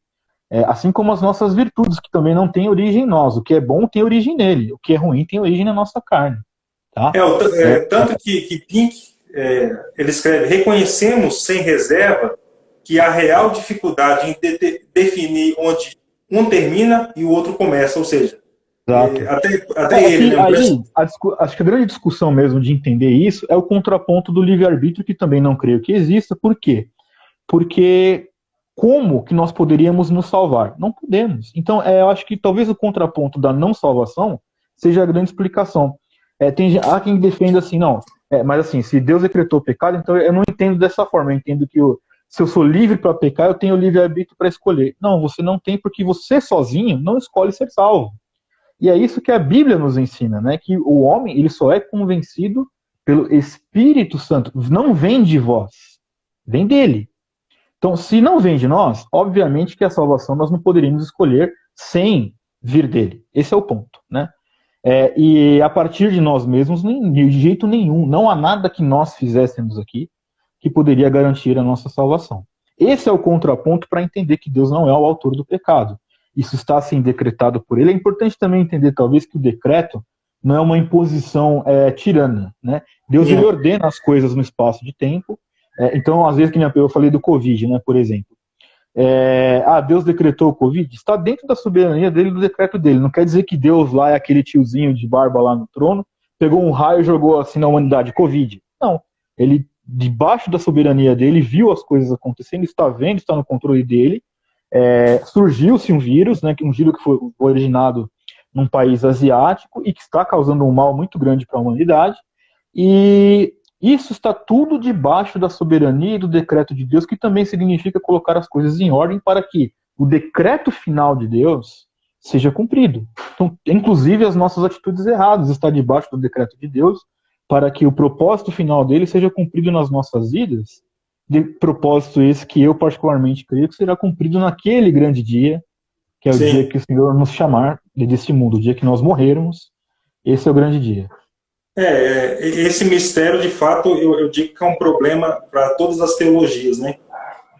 assim como as nossas virtudes, que também não têm origem em nós. O que é bom tem origem nele, o que é ruim tem origem na nossa carne. Tá? tanto que Pink, ele escreve, reconhecemos sem reserva que há real dificuldade em definir onde um termina e o outro começa, ou seja, Exato. até ele, Que né? aí, acho que a grande discussão mesmo de entender isso é o contraponto do livre-arbítrio, que também não creio que exista. Por quê? Porque como que nós poderíamos nos salvar? Não podemos. Então, eu acho que talvez o contraponto da não salvação seja a grande explicação. Há quem defenda assim, não, mas assim, se Deus decretou o pecado, então eu não entendo dessa forma. Eu entendo que se eu sou livre para pecar, eu tenho livre-arbítrio para escolher. Não, você não tem, porque você sozinho não escolhe ser salvo. E é isso que a Bíblia nos ensina, né? Que o homem ele só é convencido pelo Espírito Santo. Não vem de vós, vem dele. Então, se não vem de nós, obviamente que a salvação nós não poderíamos escolher sem vir dele. Esse é o ponto, né? E a partir de nós mesmos, de jeito nenhum, não há nada que nós fizéssemos aqui que poderia garantir a nossa salvação. Esse é o contraponto para entender que Deus não é o autor do pecado. Isso está assim decretado por ele. É importante também entender, talvez, que o decreto não é uma imposição tirana, né? Deus ele ordena as coisas no espaço de tempo. Então, às vezes, que eu falei do Covid, né, por exemplo. Deus decretou o Covid, está dentro da soberania dele, do decreto dele. Não quer dizer que Deus lá é aquele tiozinho de barba lá no trono, pegou um raio e jogou assim na humanidade, Covid. Não. Ele, debaixo da soberania dele, viu as coisas acontecendo, está vendo, está no controle dele. Surgiu-se um vírus, né, um vírus que foi originado num país asiático e que está causando um mal muito grande para a humanidade. E isso está tudo debaixo da soberania e do decreto de Deus, que também significa colocar as coisas em ordem para que o decreto final de Deus seja cumprido. Então, inclusive, as nossas atitudes erradas estão debaixo do decreto de Deus para que o propósito final dele seja cumprido nas nossas vidas. De propósito esse que eu particularmente creio que será cumprido naquele grande dia, que é o dia Sim. que o Senhor nos chamar deste mundo, o dia que nós morrermos. Esse é o grande dia. Esse mistério, de fato, eu digo que é um problema para todas as teologias, né?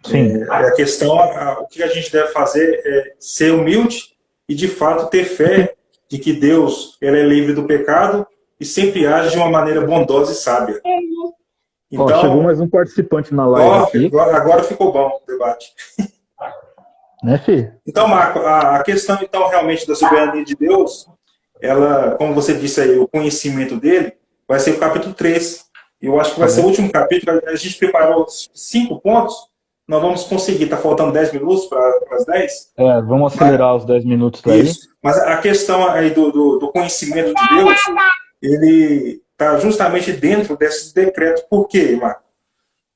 Sim. A questão, o que a gente deve fazer é ser humilde e, de fato, ter fé de que Deus ele é livre do pecado e sempre age de uma maneira bondosa e sábia. Chegou Então, mais um participante na live aqui. agora ficou bom o debate. Né, Fê? Então, Marco, a questão, então, realmente da soberania de Deus, ela, como você disse aí, o conhecimento dele, vai ser o capítulo 3. Eu acho que Tá vai ser o bom? último capítulo. A gente preparou 5 pontos. Nós vamos conseguir. Está faltando 10 minutos para as 10. Vamos Mas, acelerar os 10 minutos daí. isso. Mas a questão aí do conhecimento de Deus, ele está justamente dentro desses decretos. Por quê, Marco?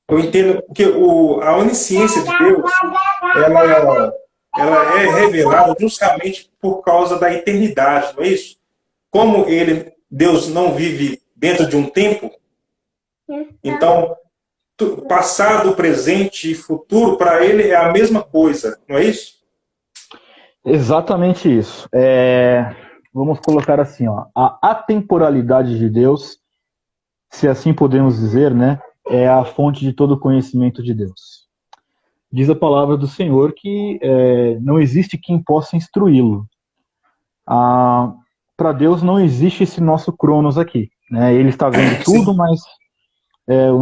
Eu entendo que a onisciência de Deus, ela, ela é revelada justamente por causa da eternidade, não é isso? Como Deus não vive dentro de um tempo, então passado, presente e futuro para ele é a mesma coisa, não é isso? Exatamente isso. Vamos colocar assim, ó, a atemporalidade de Deus, se assim podemos dizer, né, é a fonte de todo o conhecimento de Deus. Diz a palavra do Senhor que não existe quem possa instruí-lo. Para Deus não existe esse nosso Cronos aqui, né? Ele está vendo tudo, Sim. mas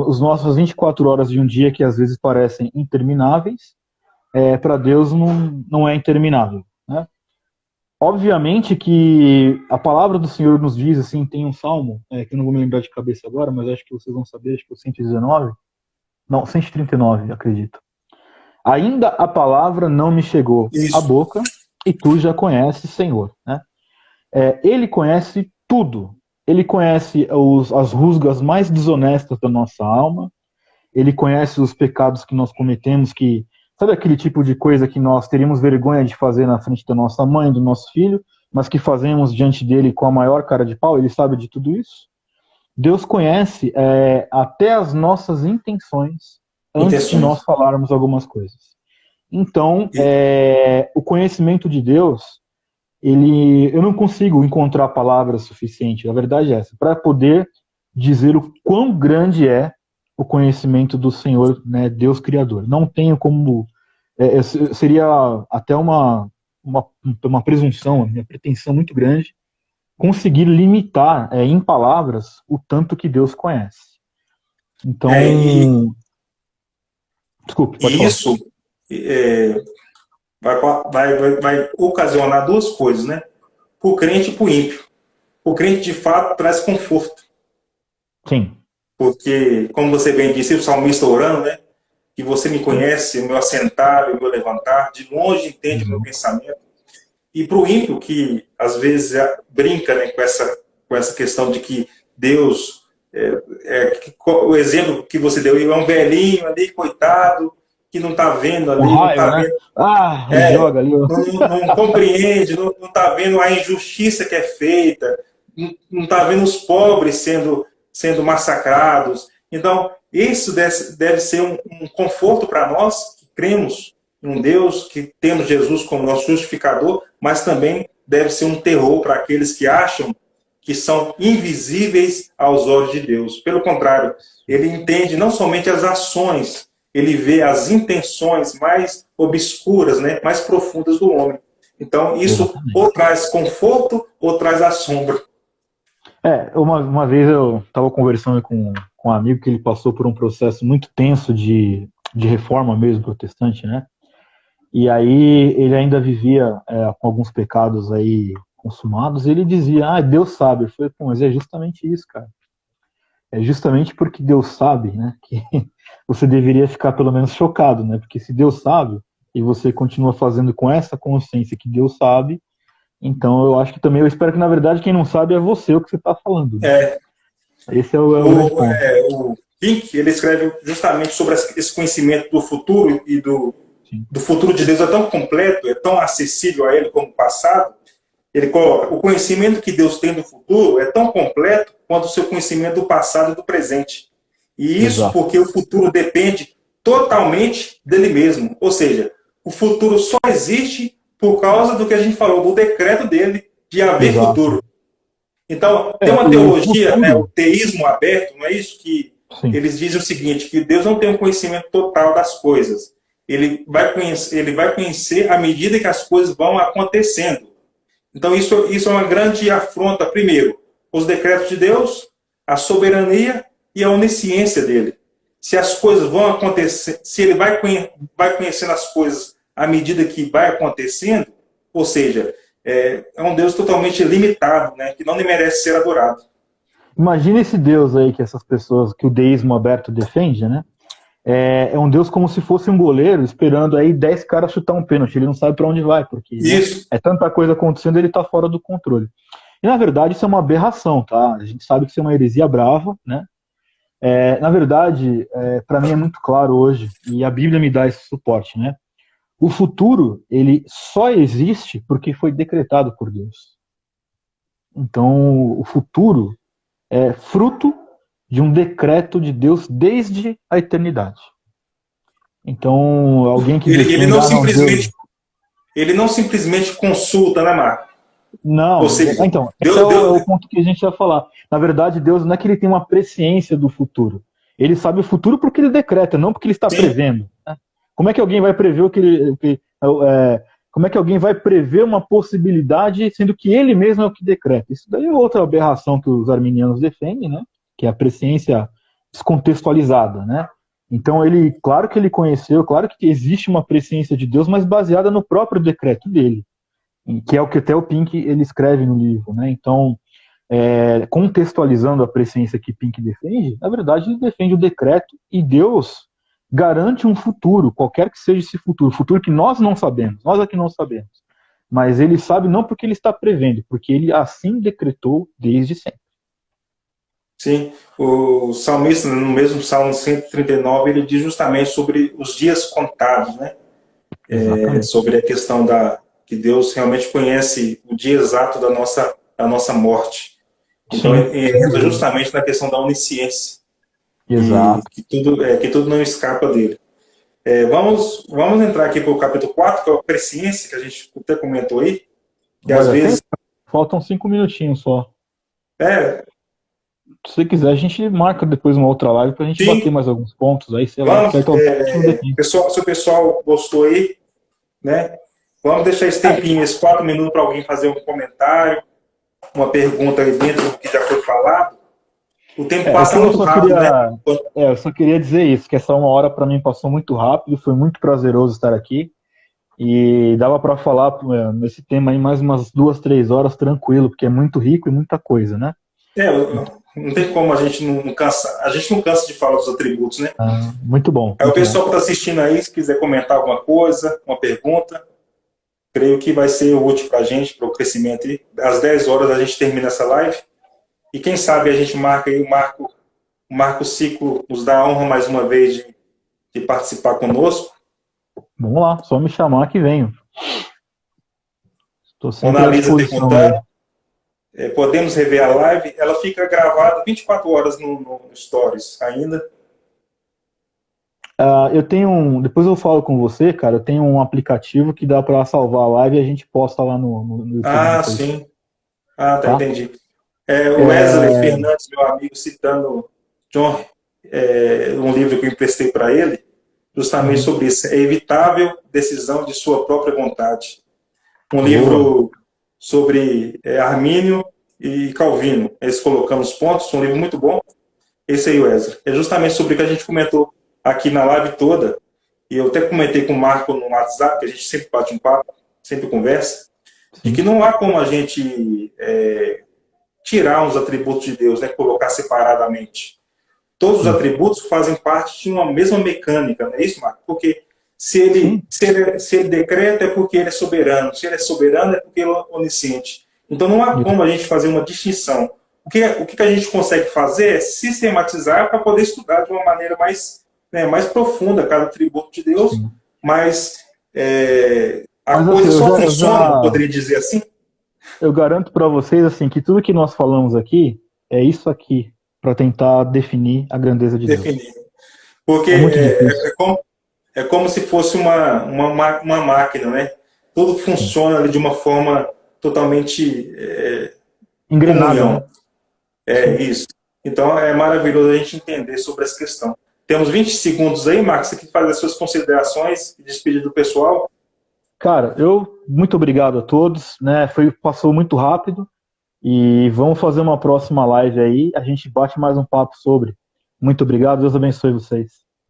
os nossos 24 horas de um dia, que às vezes parecem intermináveis, para Deus não é interminável, né? Obviamente que a palavra do Senhor nos diz, assim, tem um salmo, que eu não vou me lembrar de cabeça agora, mas acho que vocês vão saber, acho que é o 119, não, 139, acredito. Ainda a palavra não me chegou à Isso. boca, e tu já conheces, Senhor, né? Ele conhece tudo. Ele conhece as rusgas mais desonestas da nossa alma, ele conhece os pecados que nós cometemos, que sabe aquele tipo de coisa que nós teríamos vergonha de fazer na frente da nossa mãe, do nosso filho, mas que fazemos diante dele com a maior cara de pau? Ele sabe de tudo isso. Deus conhece até as nossas intenções antes de nós Intenções. falarmos algumas coisas. Então, E, o conhecimento de Deus, eu não consigo encontrar palavras suficientes, a verdade é essa, para poder dizer o quão grande é o conhecimento do Senhor, né, Deus Criador. Não tenho como. Seria até uma presunção, uma pretensão muito grande, conseguir limitar em palavras o tanto que Deus conhece. Então. é, e, Desculpe, pode e falar. isso é, vai ocasionar duas coisas, né? Para o crente e para o ímpio. O crente, de fato, traz conforto. Sim. Porque, como você bem disse, o salmista orando, né? Que você me conhece, o meu assentar e o meu levantar, de longe entende o meu Uhum. pensamento. E para o ímpio, que às vezes brinca, né, com essa questão de que Deus, o exemplo que você deu, é um velhinho ali, coitado, que não está vendo Com ali, não raiva, está né? vendo, E joga ali. não compreende, não está vendo a injustiça que é feita, não está vendo os pobres sendo massacrados. Então, isso deve ser um conforto para nós que cremos em um Deus, que temos Jesus como nosso justificador, mas também deve ser um terror para aqueles que acham que são invisíveis aos olhos de Deus. Pelo contrário, ele entende não somente as ações, ele vê as intenções mais obscuras, né, mais profundas do homem. Então, isso ou Exatamente. traz conforto ou traz assombro. Uma vez eu estava conversando com um amigo que ele passou por um processo muito tenso de reforma mesmo protestante, né? E aí ele ainda vivia com alguns pecados aí consumados, e ele dizia, Deus sabe. Eu falei, pô, mas é justamente isso, cara. É justamente porque Deus sabe, né, que você deveria ficar pelo menos chocado, né? Porque se Deus sabe e você continua fazendo com essa consciência que Deus sabe, então eu acho que também, eu espero que na verdade quem não sabe é você o que você está falando, né? É, Esse é o grande ponto. o Pink, ele escreve justamente sobre esse conhecimento do futuro e Sim. do futuro de Deus é tão completo, é tão acessível a ele como o passado. Ele coloca, o conhecimento que Deus tem do futuro é tão completo quanto o seu conhecimento do passado e do presente. E isso Exato. porque o futuro depende totalmente dele mesmo. Ou seja, o futuro só existe por causa do que a gente falou, do decreto dele de haver Exato. futuro. Então, tem uma O teologia, né, o futuro, teísmo aberto, não é isso? Que sim. eles dizem o seguinte, que Deus não tem um conhecimento total das coisas. Ele vai conhecer à medida que as coisas vão acontecendo. Então, isso é uma grande afronta, primeiro, os decretos de Deus, a soberania e a onisciência dele. Se as coisas vão acontecer, se ele vai conhecendo as coisas à medida que vai acontecendo, ou seja, é um Deus totalmente limitado, né, que não merece ser adorado. Imagina esse Deus aí que essas pessoas, que o deísmo aberto defende, né? É um Deus como se fosse um goleiro esperando aí 10 caras chutar um pênalti. Ele não sabe para onde vai, porque, né, Isso. é tanta coisa acontecendo, ele tá fora do controle. E na verdade isso é uma aberração, tá? A gente sabe que isso é uma heresia brava, né? Na verdade, para mim é muito claro hoje, e a Bíblia me dá esse suporte, né? O futuro, ele só existe porque foi decretado por Deus. Então, o futuro é fruto de um decreto de Deus desde a eternidade. Então, alguém que Ele defende, não não, Deus. ele não simplesmente consulta, né, Marco? Ou Não, seja, então, esse é Deus, o, é Deus, o ponto que a gente vai falar. Na verdade, Deus não é que ele tem uma presciência do futuro. Ele sabe o futuro porque ele decreta, não porque ele está sim, prevendo. Né? Como é que alguém vai prever como é que alguém vai prever uma possibilidade, sendo que ele mesmo é o que decreta? Isso daí é outra aberração que os arminianos defendem, né? Que é a presciência descontextualizada, né? Então ele, claro que ele conheceu, claro que existe uma presciência de Deus, mas baseada no próprio decreto dele, que é o que até o Pink ele escreve no livro, né? Então, contextualizando a presciência que Pink defende, na verdade ele defende o decreto e Deus garante um futuro, qualquer que seja esse futuro que nós não sabemos, nós aqui não sabemos. Mas ele sabe não porque ele está prevendo, porque ele assim decretou desde sempre. sim. O salmista, no mesmo Salmo 139, ele diz justamente sobre os dias contados, né? Exatamente. Sobre a questão que Deus realmente conhece o dia exato da nossa morte. Então, Sim, ele sem entra dúvida. justamente na questão da onisciência, Exato. que tudo não escapa dele. Vamos entrar aqui para o capítulo 4, que é a presciência, que a gente até comentou aí, que Vai às dar tempo? vezes. Faltam 5 minutinhos só. É, Se você quiser, a gente marca depois uma outra live pra gente bater sim, mais alguns pontos aí, sei lá, vamos. que aí talvez a gente não dê tempo. Pessoal, se o pessoal gostou aí, né? Vamos deixar esse tempinho, esses 4 minutos, para alguém fazer um comentário, uma pergunta aí dentro do que já foi falado. O tempo O que passa eu muito só rápido, né? queria, eu só queria dizer isso, que essa 1 hora para mim passou muito rápido, foi muito prazeroso estar aqui e dava para falar nesse tema aí mais umas 2, 3 horas tranquilo, porque é muito rico e muita coisa, né? Então, Não tem como a gente não cansa. A gente não cansa de falar dos atributos, né? muito bom, Aí o muito bom. pessoal que está assistindo aí, se quiser comentar alguma coisa, uma pergunta, creio que vai ser útil para a gente, para o crescimento. E às 10 horas a gente termina essa live. E quem sabe a gente marca aí o Marco Ciclo nos dá a honra mais uma vez de participar conosco. Vamos lá, só me chamar que venho. Estou sempre Mona à Lisa disposição aí. perguntando, podemos rever a live? Ela fica gravada 24 horas no Stories ainda. Eu tenho depois eu falo com você, cara, eu tenho um aplicativo que dá para salvar a live e a gente posta lá no YouTube Ah, depois, sim. Ah, tá, tá? entendi. O Wesley Fernandes, meu amigo, citando John, um livro que eu emprestei para ele, justamente Uhum. sobre isso. É evitável decisão de sua própria vontade. Um Boa. livro sobre Armínio e Calvino. Eles colocando os pontos, um livro muito bom. Esse aí, Wesley. É justamente sobre o que a gente comentou aqui na live toda. E eu até comentei com o Marco no WhatsApp, que a gente sempre bate um papo, sempre conversa, de que Sim. não há como a gente tirar os atributos de Deus, né, colocar separadamente. Todos os Sim. atributos fazem parte de uma mesma mecânica, não é isso, Marco? Porque Sim. se ele decreta é porque ele é soberano, se ele é soberano é porque ele é onisciente. Então não há como a gente fazer uma distinção. O que a gente consegue fazer é sistematizar para poder estudar de uma maneira mais profunda cada atributo de Deus, Sim. mas a Mas assim, coisa só funciona, poderia dizer assim? eu garanto para vocês assim que tudo que nós falamos aqui é isso aqui para tentar definir a grandeza de Deus. Definir. Porque É muito difícil. é como se fosse uma máquina, né? Tudo Sim. funciona ali de uma forma totalmente Engrenada, né? comunhão. É Sim. isso. Então é maravilhoso a gente entender sobre essa questão. Temos 20 segundos aí, Marcos, você quer fazer as suas considerações e despedir do pessoal? Cara, eu muito obrigado a todos, né? Passou muito rápido e vamos fazer uma próxima live aí. A gente bate mais um papo sobre. Muito obrigado, Deus abençoe vocês.